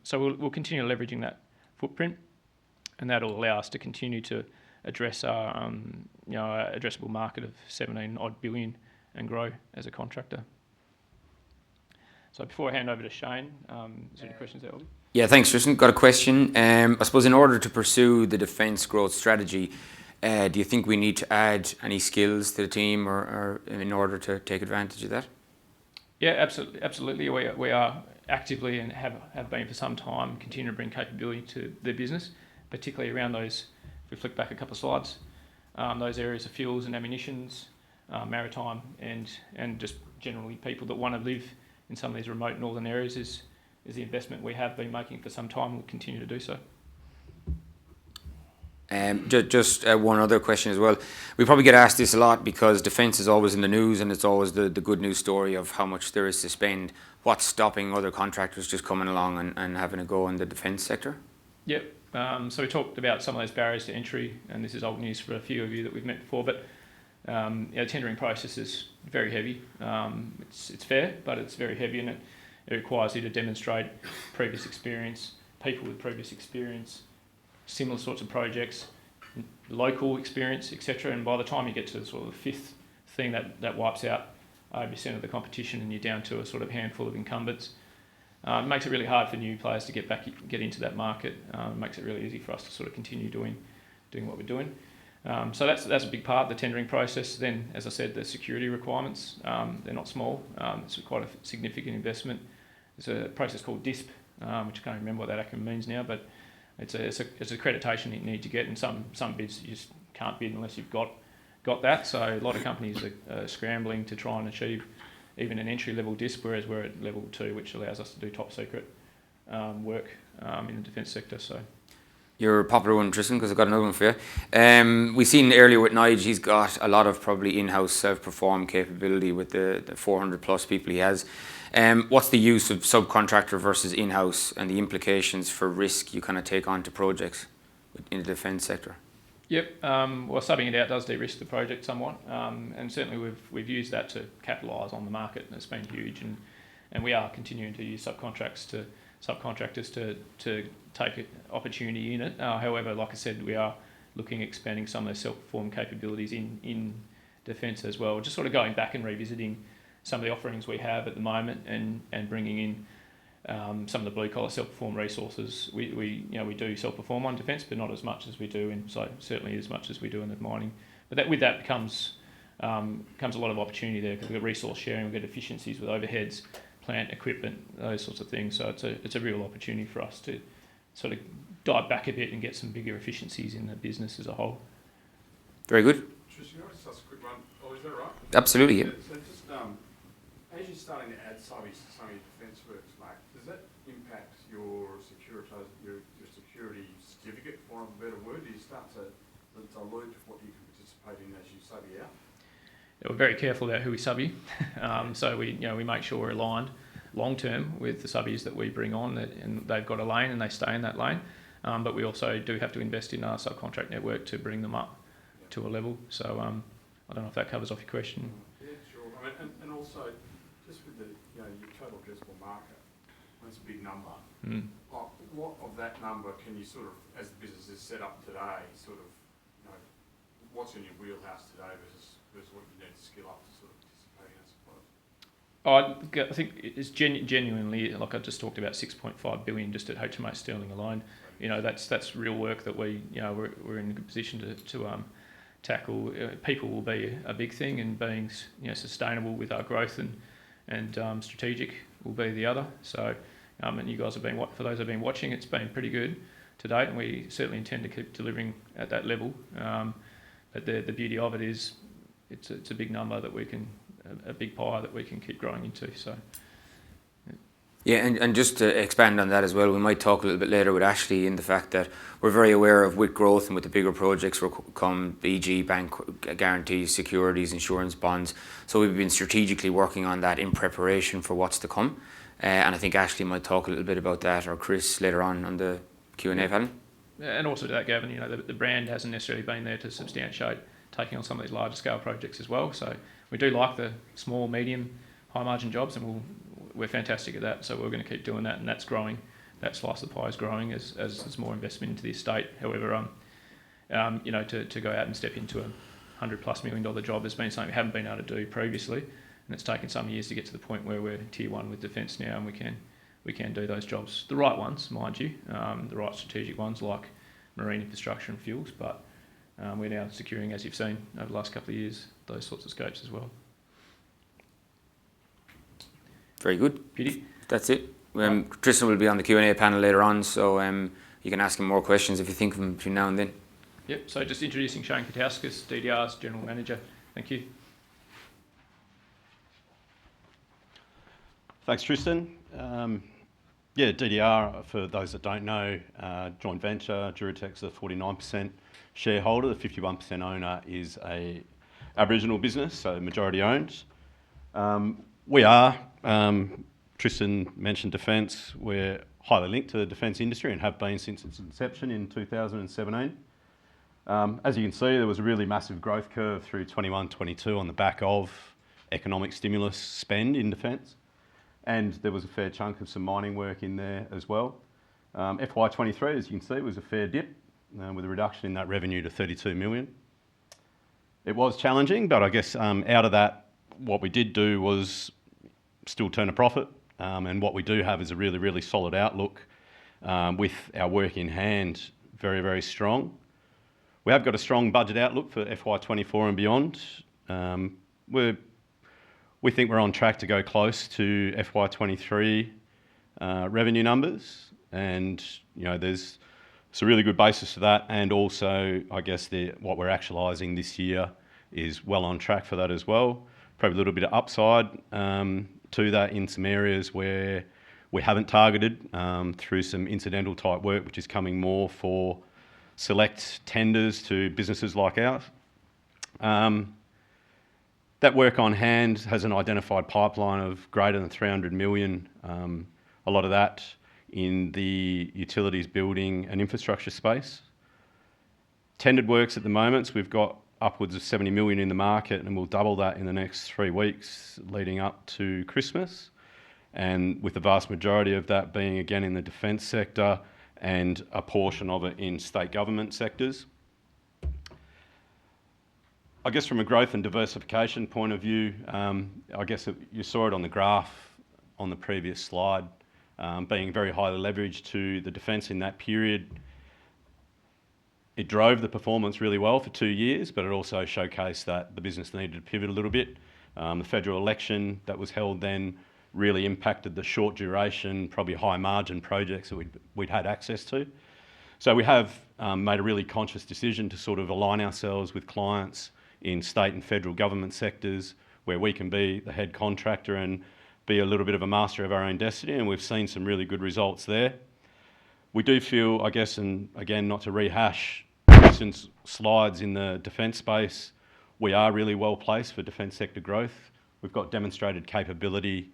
So we'll continue leveraging that footprint, and that'll allow us to continue to address our addressable market of 17 odd billion and grow as a contractor. So before I hand over to Shane, is there any questions there, Ollie? Yeah, thanks, Tristan. Got a question. I suppose in order to pursue the defence growth strategy, do you think we need to add any skills to the team or in order to take advantage of that? Yeah, absolutely. We are actively and have been for some time continue to bring capability to the business, particularly around those, if we flick back a couple of slides, those areas of fuels and ammunitions, maritime and just generally people that want to live in some of these remote northern areas is the investment we have been making for some time. We'll continue to do so. Just one other question as well. We probably get asked this a lot because defence is always in the news and it's always the good news story of how much there is to spend. What's stopping other contractors just coming along and having a go in the defence sector? Yep. So we talked about some of those barriers to entry, and this is old news for a few of you that we've met before, but the tendering process is very heavy. It's fair, but it's very heavy, and it requires you to demonstrate previous experience, people with previous experience, similar sorts of projects, local experience, etc. And by the time you get to sort of the fifth thing, that wipes out 80% of the competition, and you're down to a sort of handful of incumbents. It makes it really hard for new players to get into that market. It makes it really easy for us to sort of continue doing what we're doing. So that's a big part of the tendering process. Then, as I said, the security requirements, they're not small. It's quite a significant investment. There's a process called DISP, which I can't remember what that acronym means now, but it's accreditation you need to get, and some bids you just can't bid unless you've got that. So a lot of companies are scrambling to try and achieve even an entry-level DISP, whereas we're at level 2, which allows us to do top secret work in the defence sector. So Your popular one, Tristan, because I've got another one for you. We've seen earlier with Nige, he's got a lot of probably in-house self-perform capability with the 400 plus people he has. What's the use of subcontractor versus in-house and the implications for risk you kind of take on to projects in the defence sector? Yep. Well, subbing it out does de-risk the project somewhat, and certainly we've used that to capitalise on the market, and it's been huge. And we are continuing to use subcontractors to take opportunity in it. However, like I said, we are looking at expanding some of those self-perform capabilities in defence as well. Just sort of going back and revisiting some of the offerings we have at the moment, and bringing in some of the blue collar self-perform resources. We do self-perform on defence, but not as much as we do certainly as much as we do in the mining. But with that comes a lot of opportunity there, because we've got resource sharing, we've got efficiencies with overheads, plant equipment, those sorts of things. So it's a real opportunity for us to sort of dive back a bit and get some bigger efficiencies in the business as a whole. Very good. Tristan, can I just ask a quick one? Oh, is that right? Absolutely, yeah. So just as you're starting to add subbies to some of your defence works, mate, does that impact your security certificate, for want of a better word? Do you start to dilute what you can participate in as you subby out? We're very careful about who we subby. So we make sure we're aligned long term with the subbies that we bring on, and they've got a lane and they stay in that lane. But we also do have to invest in our subcontract network to bring them up to a level. So I don't know if that covers off your question. Yeah, sure. I mean, and also just with the your total addressable market, that's a big number. What of that number can you sort of, as the business is set up today, sort of, what's in your wheelhouse today versus what you need to skill up to sort of participate in, I suppose? I think it's genuinely, like I just talked about, 6.5 billion just at HMAS Sterling alone. That's real work that we're in a good position to tackle. People will be a big thing, and being sustainable with our growth and strategic will be the other. So, and you guys have been, for those who've been watching, it's been pretty good to date, and we certainly intend to keep delivering at that level. But the beauty of it is, it's a big number that we can, a big pie that we can keep growing into. So. Yeah, and just to expand on that as well, we might talk a little bit later with Ashley in the fact that we're very aware of with growth and with the bigger projects will come BG, bank guarantees, securities, insurance, bonds. So we've been strategically working on that in preparation for what's to come. And I think Ashley might talk a little bit about that, or Chris later on the Q&A panel. And also to that, Gavin, the brand hasn't necessarily been there to substantiate taking on some of these larger scale projects as well. So we do like the small, medium, high margin jobs, and we're fantastic at that. So we're going to keep doing that, and that's growing. That slice of the pie is growing as there's more investment into the estate. However, to go out and step into a $100+ million job has been something we haven't been able to do previously, and it's taken some years to get to the point where we're tier one with defence now, and we can do those jobs, the right ones, mind you, the right strategic ones like marine infrastructure and fuels. But we're now securing, as you've seen over the last couple of years, those sorts of scopes as well. Very good. Beauty. That's it. Tristan will be on the Q&A panel later on, so you can ask him more questions if you think of them between now and then. Yep, so just introducing Shane Katauskas, DDR's General Manager. Thank you. Thanks, Tristan. DDR, for those that don't know, joint venture. Duratec's a 49% shareholder. The 51% owner is a Aboriginal business, so majority owned. We are, Tristan mentioned defence, we're highly linked to the defence industry and have been since its inception in 2017. As you can see, there was a really massive growth curve through 21-22 on the back of economic stimulus spend in defence, and there was a fair chunk of some mining work in there as well. FY23, as you can see, was a fair dip with a reduction in that revenue to 32 million. It was challenging, but I guess out of that, what we did do was still turn a profit, and what we do have is a really, really solid outlook with our work in hand very, very strong. We have got a strong budget outlook for FY24 and beyond. We think we're on track to go close to FY23 revenue numbers, and there's a really good basis for that, and also I guess what we're actualising this year is well on track for that as well. Probably a little bit of upside to that in some areas where we haven't targeted through some incidental type work, which is coming more for select tenders to businesses like ours. That work on hand has an identified pipeline of greater than 300 million, a lot of that in the utilities, building and infrastructure space. Tendered works at the moment, so we've got upwards of 70 million in the market, and we'll double that in the next 3 weeks leading up to Christmas, and with the vast majority of that being again in the defence sector and a portion of it in state government sectors. I guess from a growth and diversification point of view, I guess you saw it on the graph on the previous slide, being very highly leveraged to the defence in that period. It drove the performance really well for 2 years, but it also showcased that the business needed to pivot a little bit. The federal election that was held then really impacted the short duration, probably high margin projects that we'd had access to. So we have made a really conscious decision to sort of align ourselves with clients in state and federal government sectors where we can be the head contractor and be a little bit of a master of our own destiny, and we've seen some really good results there. We do feel, I guess, and again, not to rehash recent slides in the defence space, we are really well placed for defence sector growth. We've got demonstrated capability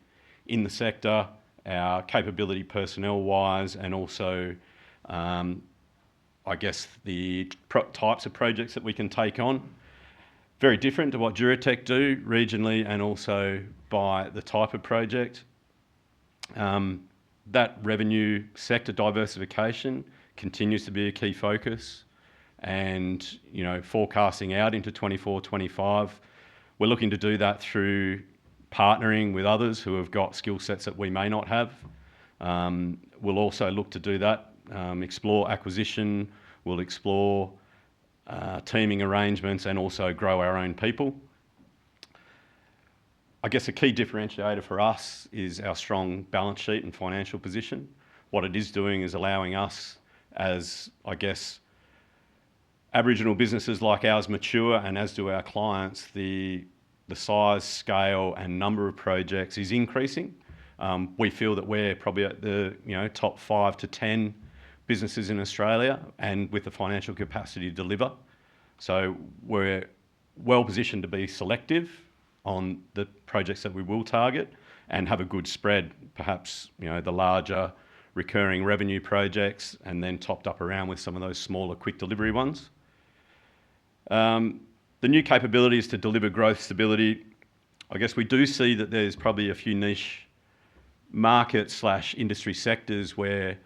in the sector, our capability personnel-wise, and also, I guess, the types of projects that we can take on. Very different to what Duratec do regionally and also by the type of project. That revenue sector diversification continues to be a key focus, and forecasting out into 24, 25, we're looking to do that through partnering with others who have got skill sets that we may not have. We'll also look to do that, explore acquisition, we'll explore teaming arrangements and also grow our own people. I guess a key differentiator for us is our strong balance sheet and financial position. What it is doing is allowing us, as I guess Aboriginal businesses like ours mature, and as do our clients, the size, scale and number of projects is increasing. We feel that we're probably at the top 5 to 10 businesses in Australia and with the financial capacity to deliver. So we're well positioned to be selective on the projects that we will target and have a good spread, perhaps the larger recurring revenue projects and then topped up around with some of those smaller quick delivery ones. The new capabilities to deliver growth stability, I guess we do see that there's probably a few niche market/industry sectors where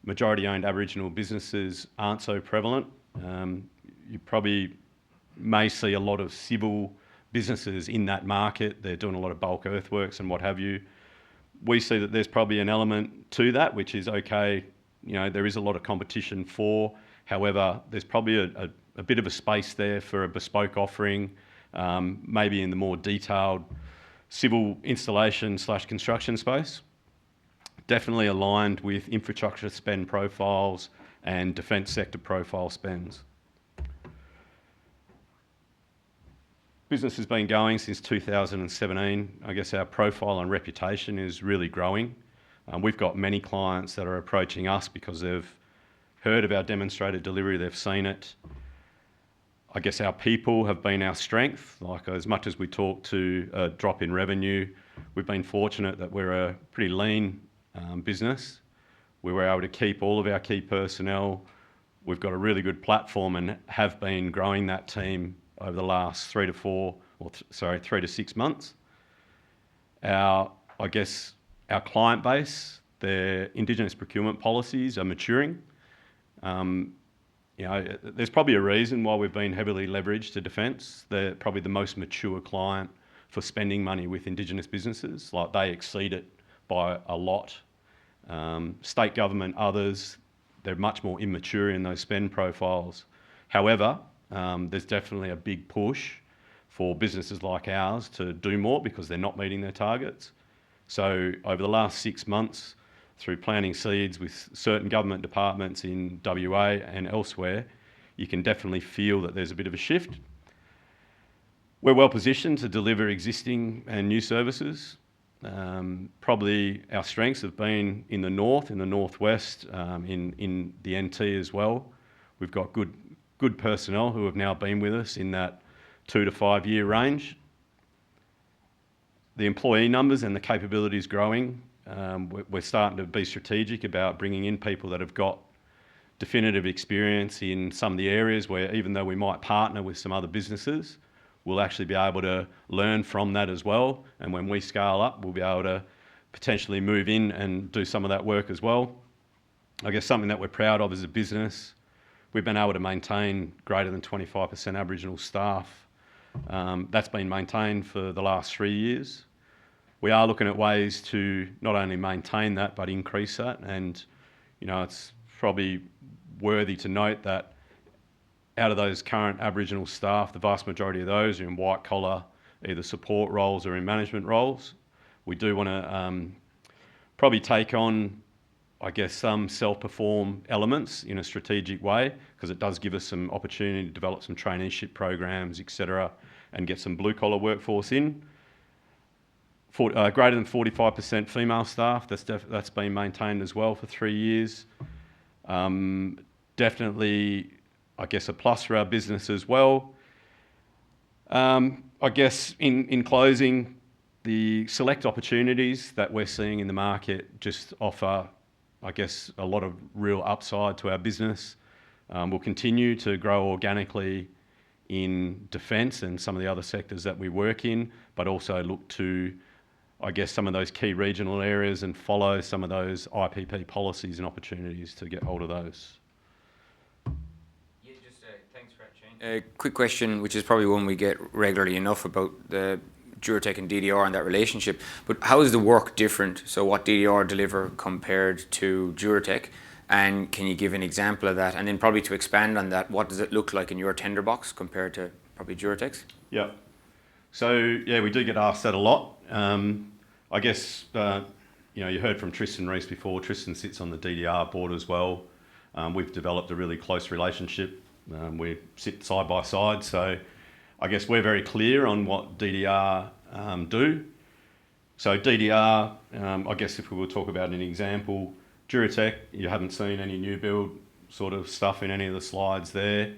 majority-owned Aboriginal businesses aren't so prevalent. You probably may see a lot of civil businesses in that market. They're doing a lot of bulk earthworks and what have you. We see that there's probably an element to that, which is okay, there is a lot of competition for. However, there's probably a bit of a space there for a bespoke offering, maybe in the more detailed civil installation/construction space. Definitely aligned with infrastructure spend profiles and defence sector profile spends. Business has been going since 2017. I guess our profile and reputation is really growing. We've got many clients that are approaching us because they've heard of our demonstrated delivery, they've seen it. I guess our people have been our strength. Like, as much as we talk to a drop in revenue, we've been fortunate that we're a pretty lean business. We were able to keep all of our key personnel. We've got a really good platform and have been growing that team over the last 3 to 6 months. Our client base, their Indigenous procurement policies are maturing. There's probably a reason why we've been heavily leveraged to defence. They're probably the most mature client for spending money with Indigenous businesses. Like, they exceed it by a lot. State government, others, they're much more immature in those spend profiles. However, there's definitely a big push for businesses like ours to do more because they're not meeting their targets. So over the last 6 months, through planting seeds with certain government departments in WA and elsewhere, you can definitely feel that there's a bit of a shift. We're well positioned to deliver existing and new services. Probably our strengths have been in the north, in the northwest, in the NT as well. We've got good personnel who have now been with us in that 2 to 5 year range. The employee numbers and the capabilities growing. We're starting to be strategic about bringing in people that have got definitive experience in some of the areas where, even though we might partner with some other businesses, we'll actually be able to learn from that as well. And when we scale up, we'll be able to potentially move in and do some of that work as well. I guess something that we're proud of as a business, we've been able to maintain greater than 25% Aboriginal staff. That's been maintained for the last 3 years. We are looking at ways to not only maintain that, but increase that. And, you know, it's probably worthy to note that out of those current Aboriginal staff, the vast majority of those are in white collar, either support roles or in management roles. We do want to probably take on, I guess, some self-perform elements in a strategic way, because it does give us some opportunity to develop some traineeship programs, etc., and get some blue-collar workforce in. Greater than 45% female staff, that's been maintained as well for 3 years. Definitely, I guess, a plus for our business as well. I guess in closing, the select opportunities that we're seeing in the market just offer, I guess, a lot of real upside to our business. We'll continue to grow organically in defence and some of the other sectors that we work in, but also look to, I guess, some of those key regional areas and follow some of those IPP policies and opportunities to get hold of those. Yeah, just thanks for that, Shane. A quick question, which is probably one we get regularly enough about the Duratec and DDR and that relationship, but how is the work different? So what DDR deliver compared to Duratec? And can you give an example of that? And then probably to expand on that, what does it look like in your tender box compared to probably Duratec's? Yeah. So, yeah, we do get asked that a lot. I guess, you know, you heard from Tristan Reese before. Tristan sits on the DDR board as well. We've developed a really close relationship. We sit side by side. So I guess we're very clear on what DDR do. So DDR, I guess if we were to talk about an example, Duratec, you haven't seen any new build sort of stuff in any of the slides there.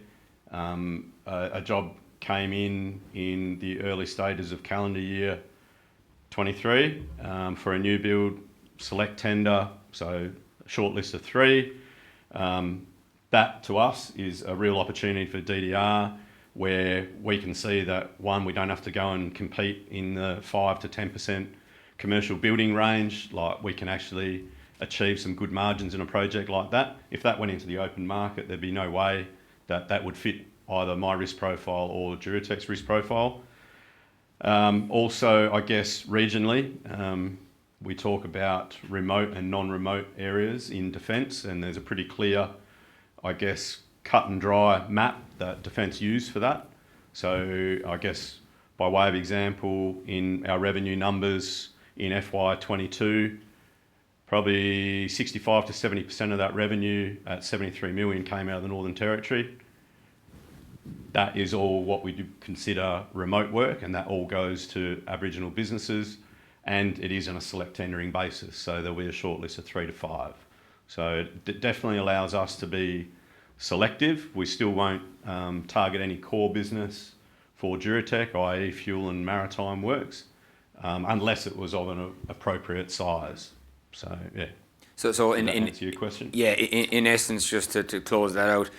A job came in the early stages of calendar year 23 for a new build select tender, so a short list of 3. That to us is a real opportunity for DDR, where we can see that, one, we don't have to go and compete in the 5 to 10% commercial building range. Like, we can actually achieve some good margins in a project like that. If that went into the open market, there'd be no way that that would fit either my risk profile or Duratec's risk profile. Also, I guess regionally, we talk about remote and non-remote areas in defence, and there's a pretty clear, I guess, cut and dry map that Defence use for that. So I guess by way of example, in our revenue numbers in FY22, probably 65 to 70% of that revenue at 73 million came out of the Northern Territory. That is all what we do consider remote work, and that all goes to Aboriginal businesses, and it is on a select tendering basis, so there'll be a short list of 3 to 5. So it definitely allows us to be selective. We still won't target any core business for Duratec, i.e. fuel and maritime works, unless it was of an appropriate size. So, yeah. So Does that answer your question? Yeah, in essence, just to close that out,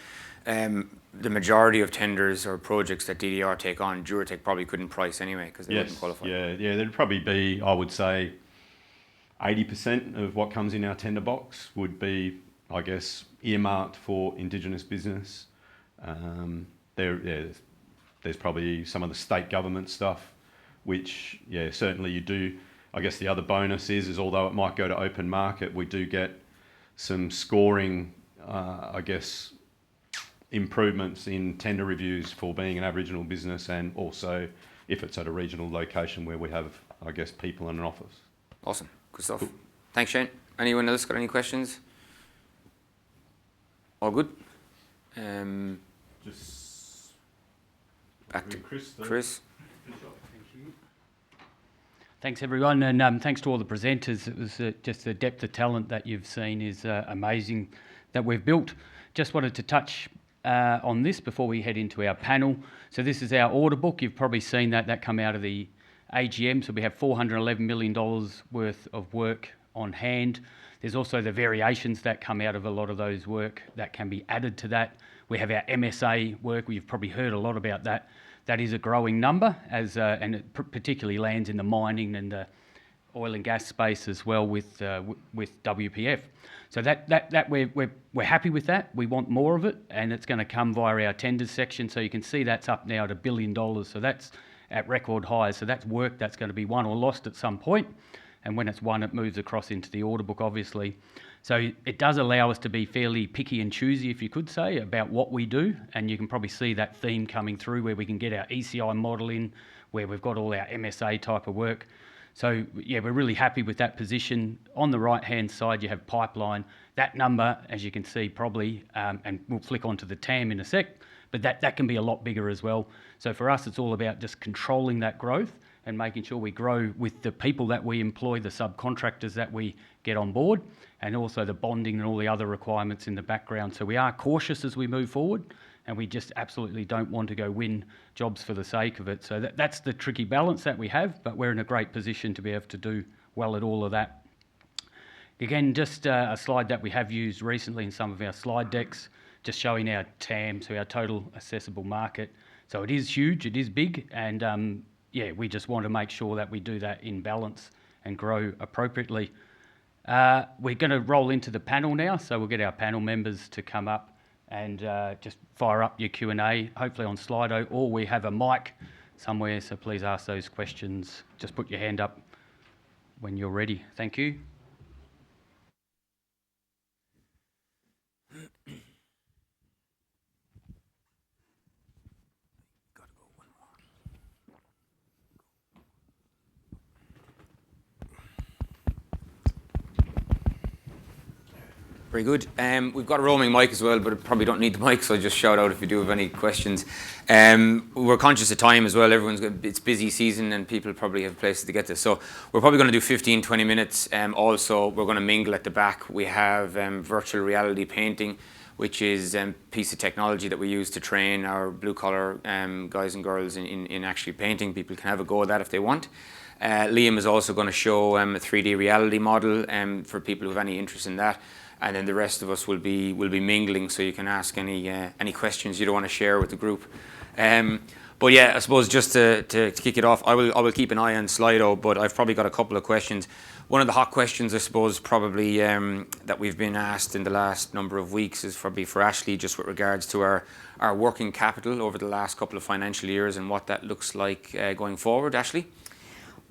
the majority of tenders or projects that DDR take on, Duratec probably couldn't price anyway because they wouldn't qualify. Yeah, there'd probably be, I would say, 80% of what comes in our tender box would be, I guess, earmarked for Indigenous business. There's probably some of the state government stuff, which, yeah, certainly you do. I guess the other bonus is although it might go to open market, we do get some scoring, I guess, improvements in tender reviews for being an Aboriginal business, and also if it's at a regional location where we have, I guess, people in an office. Awesome. Good stuff. Cool. Thanks, Shane. Anyone else got any questions? All good? Just back to Chris. Chris. Thanks, everyone, and thanks to all the presenters. It was just the depth of talent that you've seen is amazing that we've built. Just wanted to touch on this before we head into our panel. So this is our order book. You've probably seen that come out of the AGM. So we have $411 million worth of work on hand. There's also the variations that come out of a lot of those work that can be added to that. We have our MSA work. You've probably heard a lot about that. That is a growing number, and it particularly lands in the mining and the oil and gas space as well with WPF. So that we're happy with that. We want more of it, and it's going to come via our tenders section. So you can see that's up now to $1 billion. So that's at record highs. So that's work that's going to be won or lost at some point. And when it's won, it moves across into the order book, obviously. So it does allow us to be fairly picky and choosy, if you could say, about what we do. And you can probably see that theme coming through where we can get our ECI model in, where we've got all our MSA type of work. So, yeah, we're really happy with that position. On the right-hand side, you have pipeline. That number, as you can see, probably, and we'll flick onto the TAM in a sec, but that can be a lot bigger as well. So for us, it's all about just controlling that growth and making sure we grow with the people that we employ, the subcontractors that we get on board, and also the bonding and all the other requirements in the background. So we are cautious as we move forward, and we just absolutely don't want to go win jobs for the sake of it. So that's the tricky balance that we have, but we're in a great position to be able to do well at all of that. Again, just a slide that we have used recently in some of our slide decks, just showing our TAM, so our total accessible market. So it is huge, it is big, and yeah, we just want to make sure that we do that in balance and grow appropriately. We're going to roll into the panel now, so we'll get our panel members to come up and just fire up your Q&A, hopefully on Slido, or we have a mic somewhere, so please ask those questions. Just put your hand up when you're ready. Thank you. Very good. We've got a roaming mic as well, but probably don't need the mic, so just shout out if you do have any questions. We're conscious of time as well. It's busy season and people probably have places to get to. So we're probably going to do 15, 20 minutes. Also, we're going to mingle at the back. We have virtual reality painting, which is a piece of technology that we use to train our blue-collar guys and girls in actually painting. People can have a go at that if they want. Liam is also going to show a 3D reality model for people who have any interest in that. And then the rest of us will be mingling, so you can ask any questions you don't want to share with the group. But yeah, I suppose just to kick it off, I will keep an eye on Slido, but I've probably got a couple of questions. One of the hot questions, I suppose, probably that we've been asked in the last number of weeks is probably for Ashley, just with regards to our working capital over the last couple of financial years and what that looks like going forward. Ashley?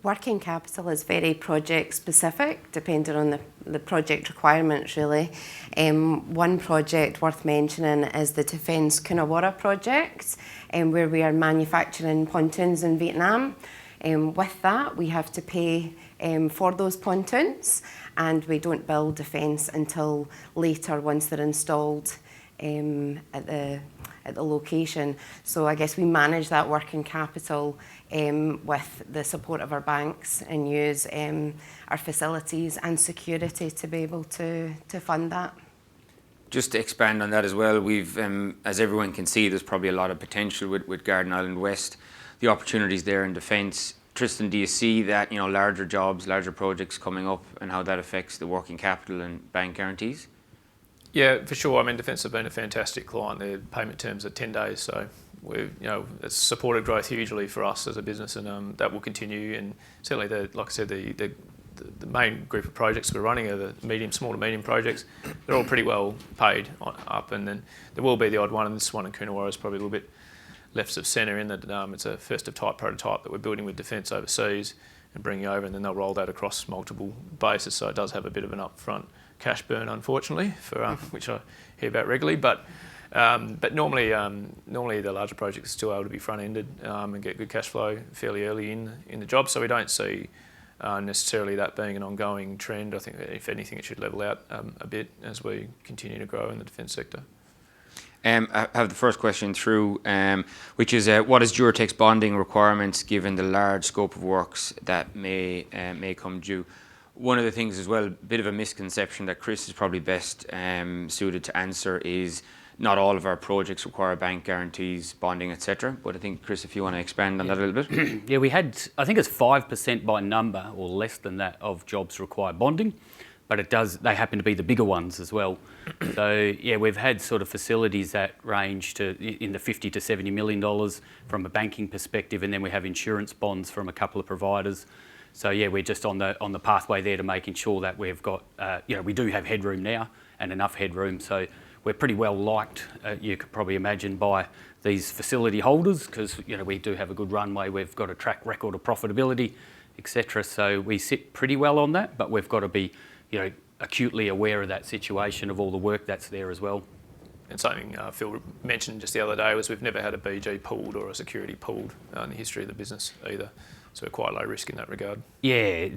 Working capital is very project specific, depending on the project requirements really. One project worth mentioning is the Defence Coonawarra project, where we are manufacturing pontoons in Vietnam. With that, we have to pay for those pontoons, and we don't build Defence until later once they're installed at the location. So I guess we manage that working capital with the support of our banks and use our facilities and security to be able to fund that. Just to expand on that as well, we've, as everyone can see, there's probably a lot of potential with Garden Island West, the opportunities there in defence. Tristan, do you see that, larger jobs, larger projects coming up and how that affects the working capital and bank guarantees? Yeah, for sure. I mean, Defence have been a fantastic client. Their payment terms are 10 days, so it's supported growth hugely for us as a business, and that will continue. And certainly, like I said, the main group of projects we're running are the small to medium projects. They're all pretty well paid up, and then there will be the odd one, and this one in Coonawarra is probably a little bit left of centre in that it's a first of type prototype that we're building with Defence overseas and bringing over, and then they'll roll that across multiple bases. So it does have a bit of an upfront cash burn, unfortunately, for which I hear about regularly. But normally the larger projects are still able to be front-ended and get good cash flow fairly early in the job. So we don't see necessarily that being an ongoing trend. I think that if anything, it should level out a bit as we continue to grow in the defence sector. I have the first question through, which is what is Duratec's bonding requirements given the large scope of works that may come due? One of the things as well, a bit of a misconception that Chris is probably best suited to answer is not all of our projects require bank guarantees, bonding, etc. But I think, Chris, if you want to expand on that a little bit. Yeah, we had, I think it's 5% by number or less than that of jobs require bonding, but they happen to be the bigger ones as well. So yeah, we've had sort of facilities that range to in the $50 to $70 million from a banking perspective, and then we have insurance bonds from a couple of providers. So yeah, we're just on the pathway there to making sure that we've got, we do have headroom now and enough headroom. So we're pretty well liked, you could probably imagine, by these facility holders because we do have a good runway. We've got a track record of profitability, etc. So we sit pretty well on that, but we've got to be, acutely aware of that situation of all the work that's there as well. And something Phil mentioned just the other day was we've never had a BG pulled or a security pulled in the history of the business either. So we're quite low risk in that regard. Yeah,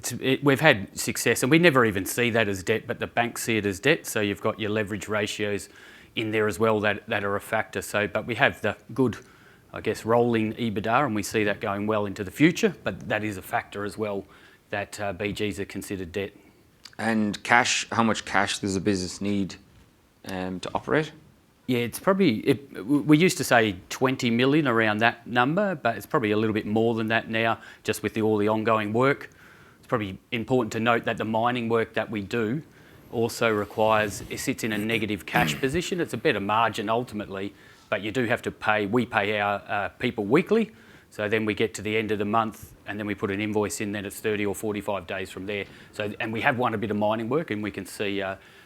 we've had success, and we never even see that as debt, but the banks see it as debt. So you've got your leverage ratios in there as well that are a factor. So, but we have the good, I guess, rolling EBITDA, and we see that going well into the future. But that is a factor as well that BGs are considered debt. And cash, how much cash does a business need to operate? Yeah, it's probably, we used to say 20 million around that number, but it's probably a little bit more than that now, just with all the ongoing work. It's probably important to note that the mining work that we do also it sits in a negative cash position. It's a better margin ultimately, but you do have to we pay our people weekly. So then we get to the end of the month and then we put an invoice in, then it's 30 or 45 days from there. So, and we have won a bit of mining work, and we can see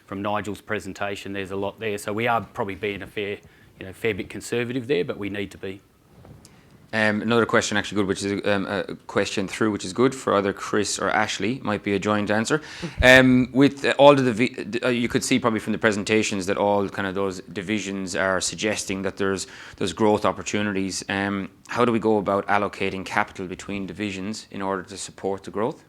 from Nigel's presentation there's a lot there. So we are probably being a fair bit conservative there, but we need to be. Another question actually good, which is a question through, which is good for either Chris or Ashley, might be a joint answer. With all you could see probably from the presentations that all kind of those divisions are suggesting that there's growth opportunities. How do we go about allocating capital between divisions in order to support the growth?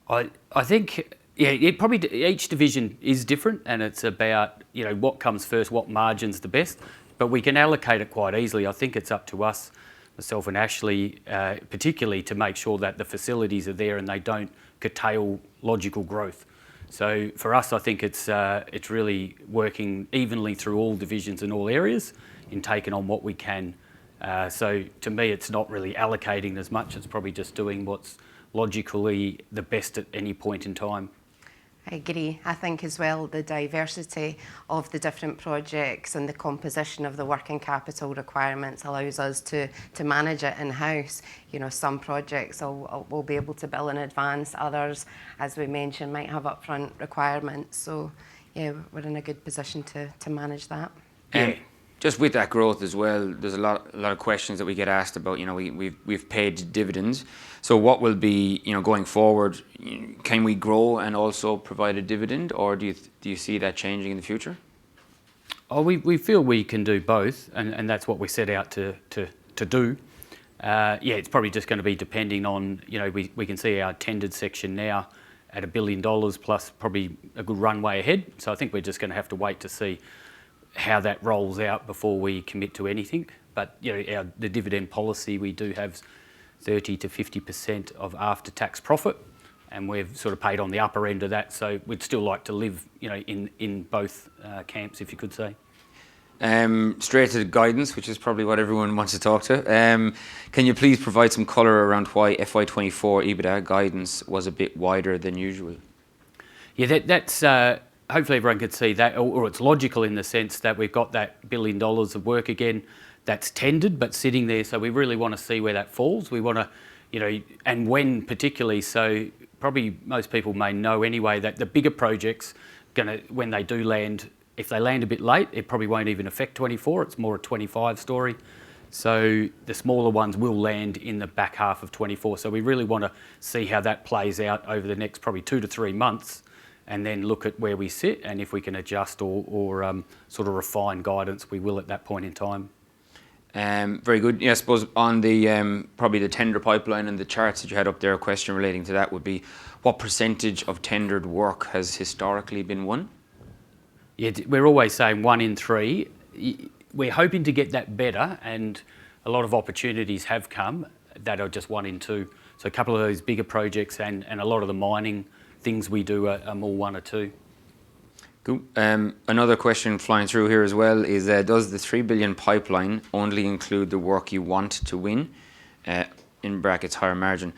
I think, each division is different, and it's about, what comes first, what margin's the best. But we can allocate it quite easily. I think it's up to us, myself and Ashley, particularly to make sure that the facilities are there and they don't curtail logical growth. So for us, I think it's really working evenly through all divisions and all areas in taking on what we can. So to me, it's not really allocating as much. It's probably just doing what's logically the best at any point in time. I agree. I think as well the diversity of the different projects and the composition of the working capital requirements allows us to manage it in-house. Some projects will be able to bill in advance, others, as we mentioned, might have upfront requirements. So yeah, we're in a good position to manage that. Just with that growth as well, there's a lot of questions that we get asked about. We've paid dividends, so what will be going forward? Can we grow and also provide a dividend, or do you see that changing in the future? Oh, we feel we can do both, and that's what we set out to do. It's probably just going to be depending on we can see our tendered section now at $1 billion plus probably a good runway ahead. So I think we're just going to have to wait to see how that rolls out before we commit to anything. But the dividend policy, we do have 30 to 50% of after-tax profit, and we've sort of paid on the upper end of that. So we'd still like to live, in both camps, if you could say. Straight to the guidance, which is probably what everyone wants to talk to. Can you please provide some colour around why FY24 EBITDA guidance was a bit wider than usual? Yeah, that's. Hopefully everyone could see that, or it's logical in the sense that we've got that $1 billion of work again that's tendered but sitting there. So we really want to see where that falls. We want to, and when particularly. So probably most people may know anyway that the bigger projects, when they do land, if they land a bit late, it probably won't even affect 24. It's more a 25 story. So the smaller ones will land in the back half of 24. So we really want to see how that plays out over the next probably 2 to 3 months, and then look at where we sit, and if we can adjust or sort of refine guidance, we will at that point in time. Very good. Yeah, I suppose on the probably the tender pipeline and the charts that you had up there, a question relating to that would be, what percentage of tendered work has historically been won? Yeah, we're always saying 1 in 3. We're hoping to get that better, and a lot of opportunities have come that are just 1 in 2. So a couple of those bigger projects and a lot of the mining things we do are more 1 or 2. Cool. Another question flying through here as well is, does the 3 billion pipeline only include the work you want to win, in brackets higher margin,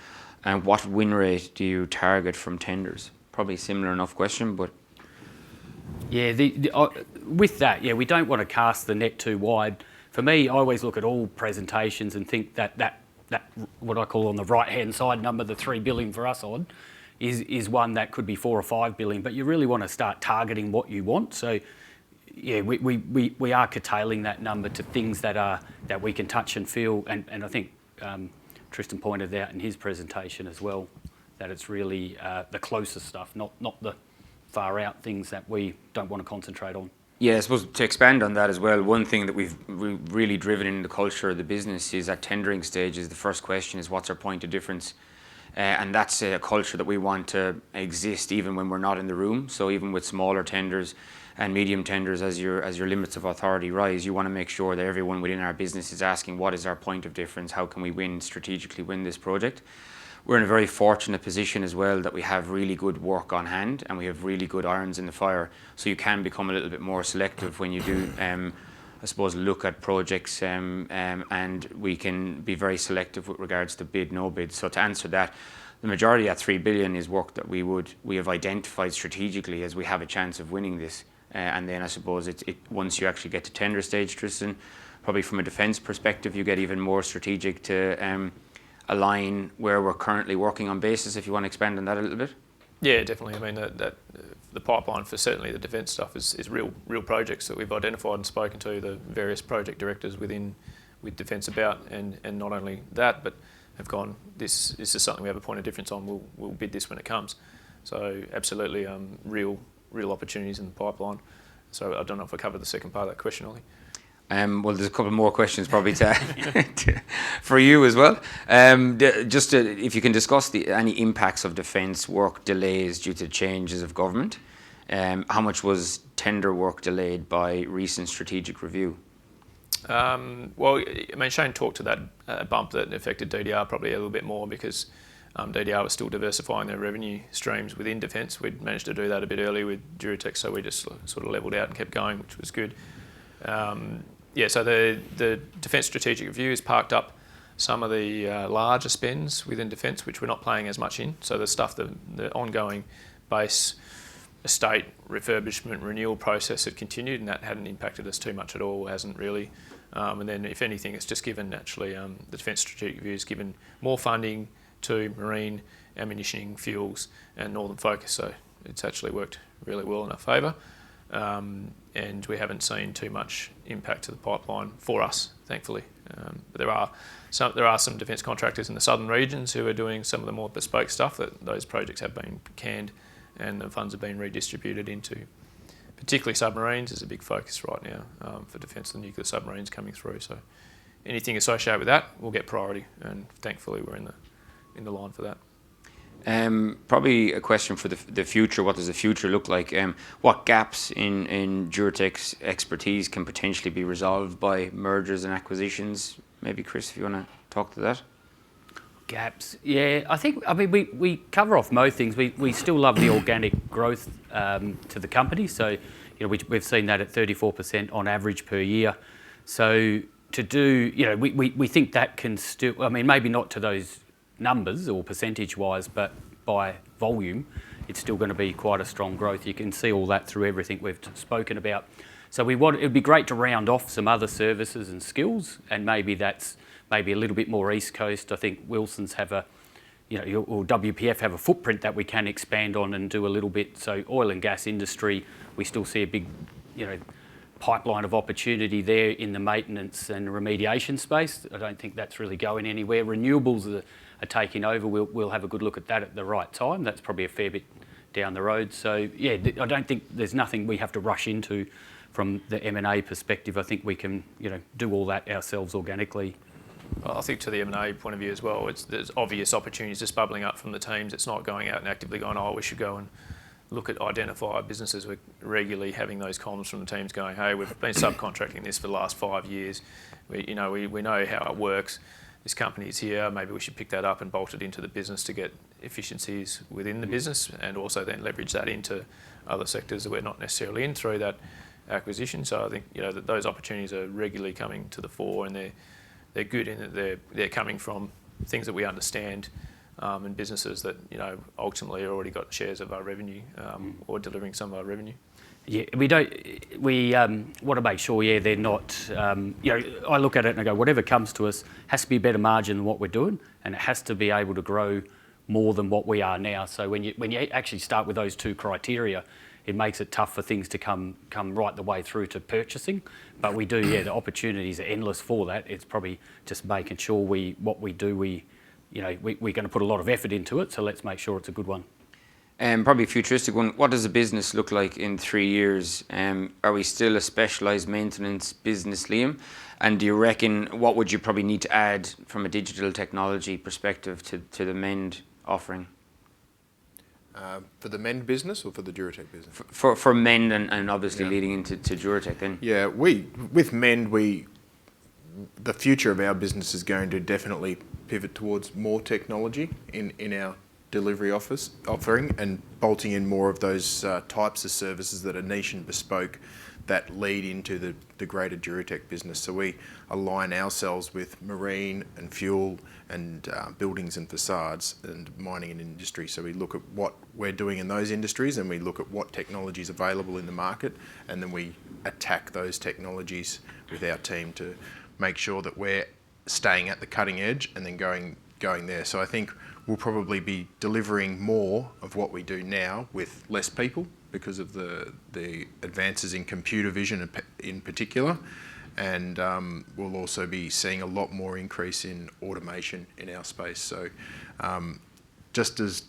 and what win rate do you target from tenders? Probably similar enough question, but Yeah, with that, yeah, we don't want to cast the net too wide. For me, I always look at all presentations and think that what I call on the right-hand side number, the 3 billion for us on, is one that could be 4 or 5 billion, but you really want to start targeting what you want. So, yeah, we are curtailing that number to things that we can touch and feel, and I think Tristan pointed out in his presentation as well that it's really the closest stuff, not the far out things that we don't want to concentrate on. yeah, I suppose to expand on that as well, one thing that we've really driven in the culture of the business is at tendering stages, the first question is what's our point of difference? And that's a culture that we want to exist even when we're not in the room. So even with smaller tenders and medium tenders, as your limits of authority rise, you want to make sure that everyone within our business is asking what is our point of difference, how can we strategically win this project? We're in a very fortunate position as well that we have really good work on hand and we have really good irons in the fire. So you can become a little bit more selective when you do, I suppose, look at projects, and we can be very selective with regards to bid, no bid. So to answer that, the majority of that 3 billion is work that we have identified strategically as we have a chance of winning this. And then I suppose once you actually get to tender stage, Tristan, probably from a defence perspective, you get even more strategic to align where we're currently working on basis, if you want to expand on that a little bit. Yeah, definitely. I mean, the pipeline for certainly the defence stuff is real projects that we've identified and spoken to the various project directors with Defence about, and not only that, but have gone, this is something we have a point of difference on, we'll bid this when it comes. So absolutely real opportunities in the pipeline. So I don't know if I covered the second part of that question, Ollie. Well, there's a couple more questions probably for you as well. If you can discuss any impacts of defence work delays due to changes of government. How much was tender work delayed by recent strategic review? Well, I mean, Shane talked to that bump that affected DDR probably a little bit more because DDR was still diversifying their revenue streams within defence. We'd managed to do that a bit earlier with Duratec, so we just sort of levelled out and kept going, which was good. So the Defence Strategic Review has parked up some of the larger spends within defence, which we're not playing as much in. So the stuff, the ongoing base estate refurbishment renewal process had continued, and that hadn't impacted us too much at all, hasn't really. And then if anything, it's just given actually the Defence Strategic Review has given more funding to marine, ammunitioning, fuels and Northern Focus. So it's actually worked really well in our favour. And we haven't seen too much impact to the pipeline for us, thankfully. But there are some defence contractors in the southern regions who are doing some of the more bespoke stuff that those projects have been canned and the funds have been redistributed into. Particularly submarines is a big focus right now for defence, the nuclear submarines coming through. So anything associated with that will get priority, and thankfully we're in the line for that. Probably a question for the future. What does the future look like? What gaps in Duratec's expertise can potentially be resolved by mergers and acquisitions? Maybe Chris, if you want to talk to that. Gaps, yeah. I mean, we cover off most things. We still love the organic growth to the company. So, we've seen that at 34% on average per year. So to do, we think that can still. I mean, maybe not to those numbers or percentage-wise, but by volume, it's still going to be quite a strong growth. You can see all that through everything we've spoken about. So it would be great to round off some other services and skills, and maybe that's a little bit more East Coast. I think Wilson's have or WPF have a footprint that we can expand on and do a little bit. So oil and gas industry, we still see a big, pipeline of opportunity there in the maintenance and remediation space. I don't think that's really going anywhere. Renewables are taking over. We'll have a good look at that at the right time. That's probably a fair bit down the road. So yeah, I don't think there's nothing we have to rush into from the M&A perspective. I think we can, do all that ourselves organically. Well, I think to the M&A point of view as well, there's obvious opportunities just bubbling up from the teams. It's not going out and actively going, we should go and look at identify businesses. We're regularly having those comms from the teams going, hey, we've been subcontracting this for the last 5 years. We know how it works. This company is here. Maybe we should pick that up and bolt it into the business to get efficiencies within the business, and also then leverage that into other sectors that we're not necessarily in through that acquisition. So I think, you know, that those opportunities are regularly coming to the fore, and they're good in that they're coming from things that we understand, and businesses that, you know, ultimately already got shares of our revenue, or delivering some of our revenue. Yeah, we want to make sure, they're not, you know, I look at it and I go, whatever comes to us has to be a better margin than what we're doing, and it has to be able to grow more than what we are now. So when you actually start with those two criteria, it makes it tough for things to come right the way through to purchasing. But we do, the opportunities are endless for that. It's probably just making sure what we do, we're going to put a lot of effort into it, so let's make sure it's a good one. Probably a futuristic one. What does the business look like in 3 years? Are we still a specialised maintenance business, Liam? And do you reckon, what would you probably need to add from a digital technology perspective to the Mend offering? For the Mend business or for the Duratec business? For Mend and obviously leading into Duratec then. Yeah, with Mend, the future of our business is going to definitely pivot towards more technology in our delivery offering, and bolting in more of those types of services that are niche and bespoke that lead into the greater Duratec business. So we align ourselves with marine and fuel and buildings and facades and mining and industry. So we look at what we're doing in those industries, and we look at what technology is available in the market, and then we attack those technologies with our team to make sure that we're staying at the cutting edge and then going there. So I think we'll probably be delivering more of what we do now with less people because of the advances in computer vision in particular, and we'll also be seeing a lot more increase in automation in our space. So just as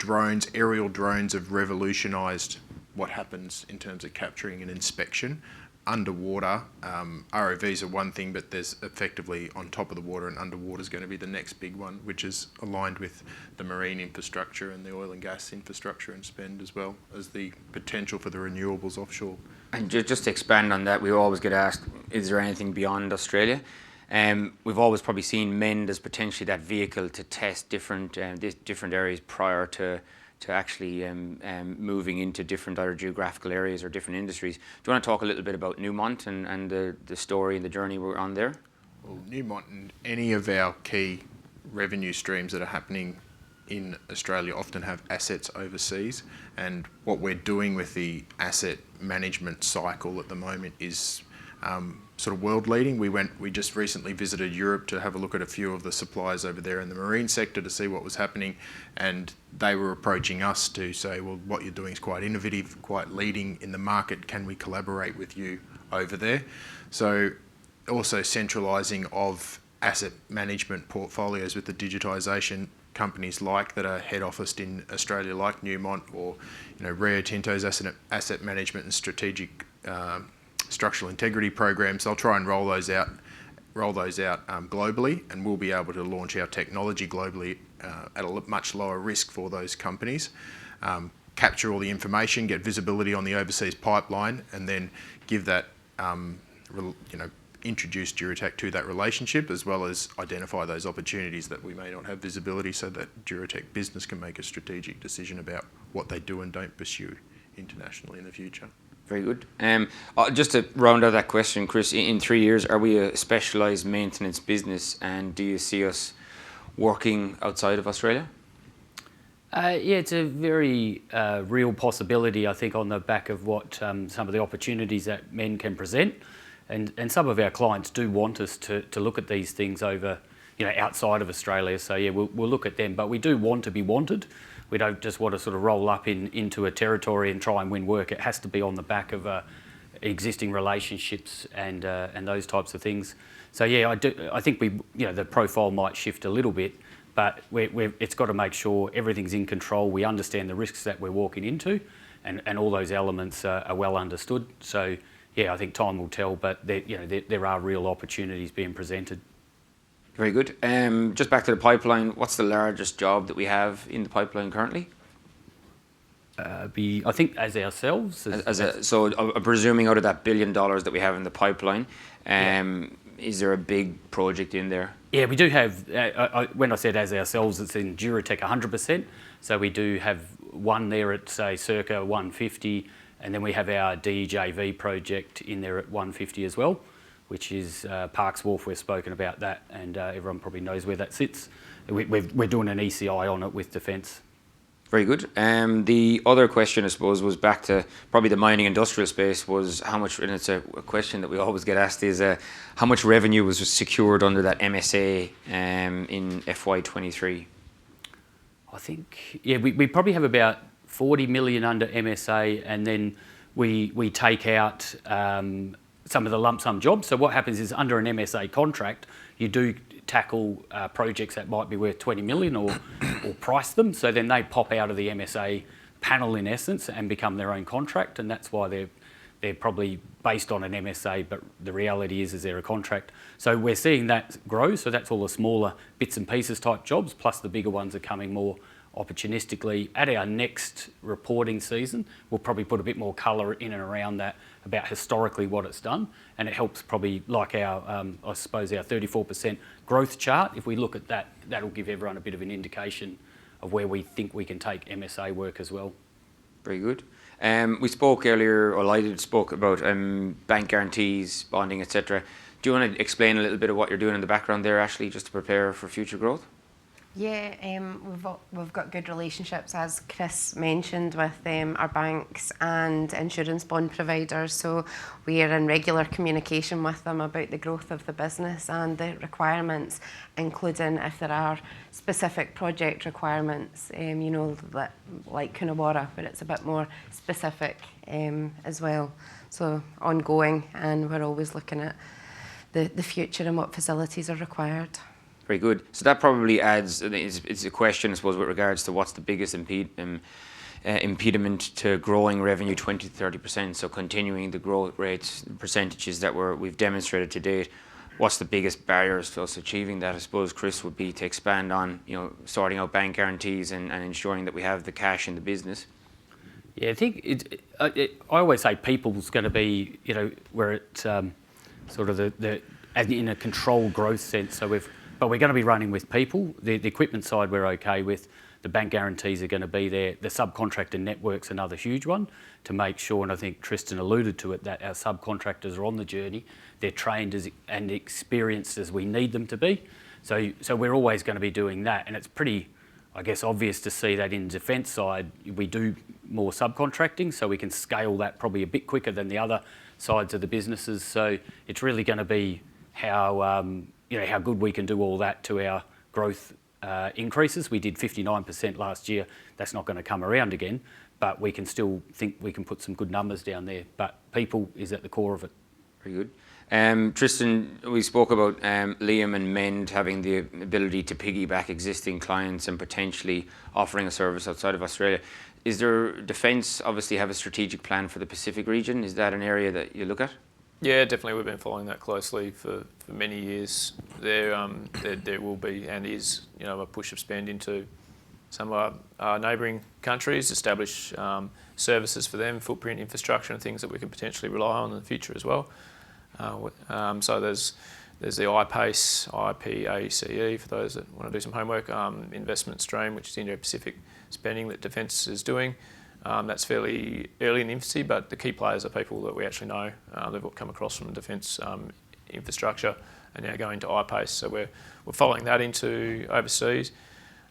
aerial drones have revolutionised what happens in terms of capturing and inspection, underwater, ROVs are one thing, but there's effectively on top of the water, and underwater is going to be the next big one, which is aligned with the marine infrastructure and the oil and gas infrastructure and spend, as well as the potential for the renewables offshore. And just to expand on that, we always get asked, is there anything beyond Australia? We've always probably seen Mend as potentially that vehicle to test different areas prior to actually moving into different other geographical areas or different industries. Do you want to talk a little bit about Newmont and the story and the journey we're on there? Well, Newmont and any of our key revenue streams that are happening in Australia often have assets overseas, and what we're doing with the asset management cycle at the moment is sort of world leading. We just recently visited Europe to have a look at a few of the suppliers over there in the marine sector to see what was happening, and they were approaching us to say, well, what you're doing is quite innovative, quite leading in the market. Can we collaborate with you over there? So also centralising of asset management portfolios with the digitisation companies that are head officed in Australia, like Newmont, or Rio Tinto's asset management and strategic structural integrity programs. They'll try and roll those out globally, and we'll be able to launch our technology globally at a much lower risk for those companies. Capture all the information, get visibility on the overseas pipeline, and then give that, introduce Duratec to that relationship, as well as identify those opportunities that we may not have visibility, so that Duratec business can make a strategic decision about what they do and don't pursue internationally in the future. Very good. Just to round out that question, Chris, in 3 years, are we a specialised maintenance business, and do you see us working outside of Australia? It's a very real possibility, I think, on the back of what some of the opportunities that Mend can present. And some of our clients do want us to look at these things over, outside of Australia. So we'll look at them, but we do want to be wanted. We don't just want to sort of roll up into a territory and try and win work. It has to be on the back of existing relationships and those types of things. So I think the profile might shift a little bit, but it's got to make sure everything's in control. We understand the risks that we're walking into, and all those elements are well understood. So I think time will tell, but there are real opportunities being presented. Very good. Just back to the pipeline, what's the largest job that we have in the pipeline currently? I think as ourselves. So I'm presuming out of that $1 billion that we have in the pipeline, is there a big project in there? Yeah, we do have, when I said as ourselves, it's in Duratec 100%. So we do have one there at, say, circa 150, And then we have our DJV project in there at 150 as well, which is Parks Wharf. We've spoken about that, and everyone probably knows where that sits. We're doing an ECI on it with Defence. Very good. The other question, I suppose, was back to probably the mining industrial space, was how much, and it's a question that we always get asked, is how much revenue was secured under that MSA in FY23? I think, yeah, we probably have about 40 million under MSA, and then we take out some of the lump sum jobs. So what happens is under an MSA contract, you do tackle projects that might be worth 20 million or price them. So then they pop out of the MSA panel in essence and become their own contract, and that's why they're probably based on an MSA, but the reality is they're a contract. So we're seeing that grow. So that's all the smaller bits and pieces type jobs, plus the bigger ones are coming more opportunistically. At our next reporting season, we'll probably put a bit more colour in and around that about historically what it's done, and it helps probably like our, I suppose our 34% growth chart. If we look at that, that'll give everyone a bit of an indication of where we think we can take MSA work as well. Very good. We spoke earlier, or I spoke about bank guarantees, bonding, etc. Do you want to explain a little bit of what you're doing in the background there, Ashley, just to prepare for future growth? Yeah, we've got good relationships, as Chris mentioned, with our banks and insurance bond providers. So we are in regular communication with them about the growth of the business and the requirements, including if there are specific project requirements, you know, that, like Coonawarra, where it's a bit more specific as well. So ongoing, and we're always looking at the future and what facilities are required. Very good. So that probably adds, it's a question, I suppose, with regards to what's the biggest impediment to growing revenue 20 to 30%. So continuing the growth rates, percentages that we've demonstrated to date. What's the biggest barriers to us achieving that? I suppose, Chris, would be to expand on, you know, sorting out bank guarantees and ensuring that we have the cash in the business. Yeah, I think I always say people's going to be, you know, where it sort of in a controlled growth sense. So but we're going to be running with people. The equipment side we're okay with. The bank guarantees are going to be there. The subcontractor network's another huge one to make sure, and I think Tristan alluded to it, that our subcontractors are on the journey. They're trained and experienced as we need them to be. So we're always going to be doing that. And it's pretty, I guess, obvious to see that in the defence side, we do more subcontracting, so we can scale that probably a bit quicker than the other sides of the businesses. So it's really going to be how good we can do all that to our growth increases. We did 59% last year. That's not going to come around again, but we can still think we can put some good numbers down there. But people is at the core of it. Very good. Tristan, we spoke about Liam and Mend having the ability to piggyback existing clients and potentially offering a service outside of Australia. Is there Defence obviously have a strategic plan for the Pacific region? Is that an area that you look at? Yeah, definitely. We've been following that closely for many years. There will be and is, you know, a push of spend into some of our neighbouring countries, establish services for them, footprint infrastructure, and things that we can potentially rely on in the future as well. So there's the iPACE, IPACE for those that want to do some homework. Investment stream, which is the Indo-Pacific spending that Defence is doing. That's fairly early in infancy, but the key players are people that we actually know. They've come across from defence infrastructure and now going to iPACE. So we're following that into overseas,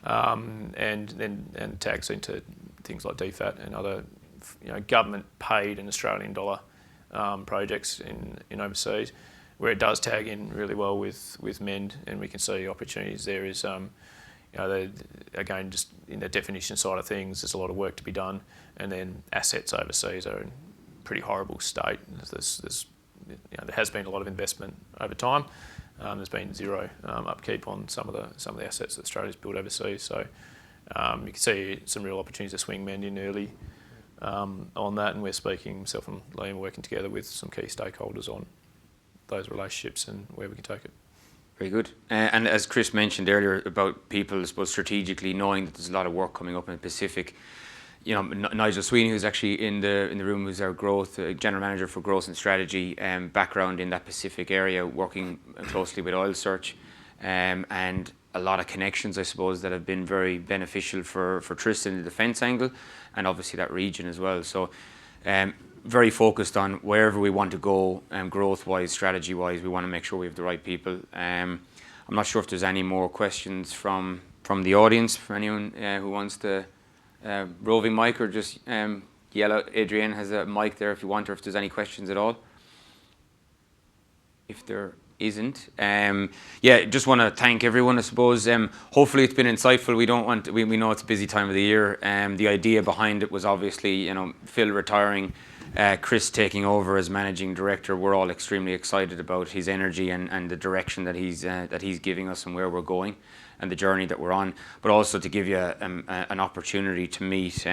and then tags into things like DFAT and other, you know, government paid and Australian dollar projects in overseas, where it does tag in really well with Mend, and we can see opportunities there. Is you know, again, just in the definition side of things, there's a lot of work to be done, and then assets overseas are in pretty horrible state. You know, there has been a lot of investment over time. There's been zero upkeep on some of the assets that Australia's built overseas. So you can see some real opportunities to swing Mend in early on that, and we're speaking, myself and Liam, working together with some key stakeholders on those relationships and where we can take it. Very good. And as Chris mentioned earlier about people, I suppose, strategically knowing that there's a lot of work coming up in the Pacific, you know, Nigel Sweeney, who's actually in the room, who's our growth general manager for growth and strategy, background in that Pacific area, working closely with Oil Search, and a lot of connections, I suppose, that have been very beneficial for Tristan in the defence angle, and obviously that region as well. So very focused on wherever we want to go, growth-wise, strategy-wise. We want to make sure we have the right people. I'm not sure if there's any more questions from the audience, for anyone who wants to roving mic, or just yell out. Adrienne has a mic there if you want, or if there's any questions at all. If there isn't, just want to thank everyone, I suppose. Hopefully it's been insightful. We know it's a busy time of the year. The idea behind it was obviously, Phil retiring, Chris taking over as managing director. We're all extremely excited about his energy and the direction that he's giving us and where we're going and the journey that we're on. But also to give you an opportunity to meet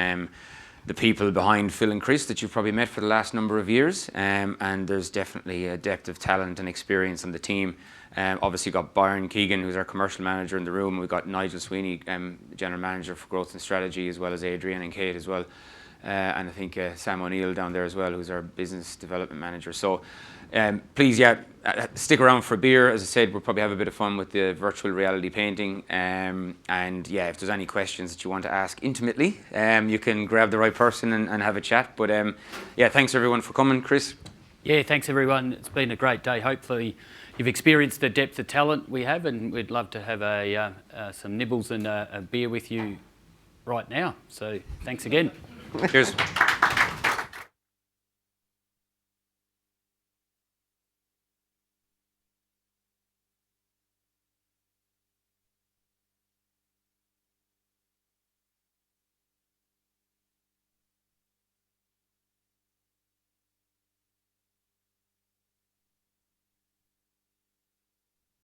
the people behind Phil and Chris that you've probably met for the last number of years. And there's definitely a depth of talent and experience on the team. Obviously got Byron Keegan, who's our commercial manager in the room. We've got Nigel Sweeney, general manager for growth and strategy, as well as Adrienne and Kate as well. And I think Sam O'Neill down there as well, who's our business development manager. So please, stick around for a beer. As I said, we'll probably have a bit of fun with the virtual reality painting. And if there's any questions that you want to ask intimately, you can grab the right person and have a chat. But thanks everyone for coming. Chris? Yeah, thanks everyone. It's been a great day. Hopefully you've experienced the depth of talent we have, and we'd love to have some nibbles and a beer with you right now. So thanks again. Cheers.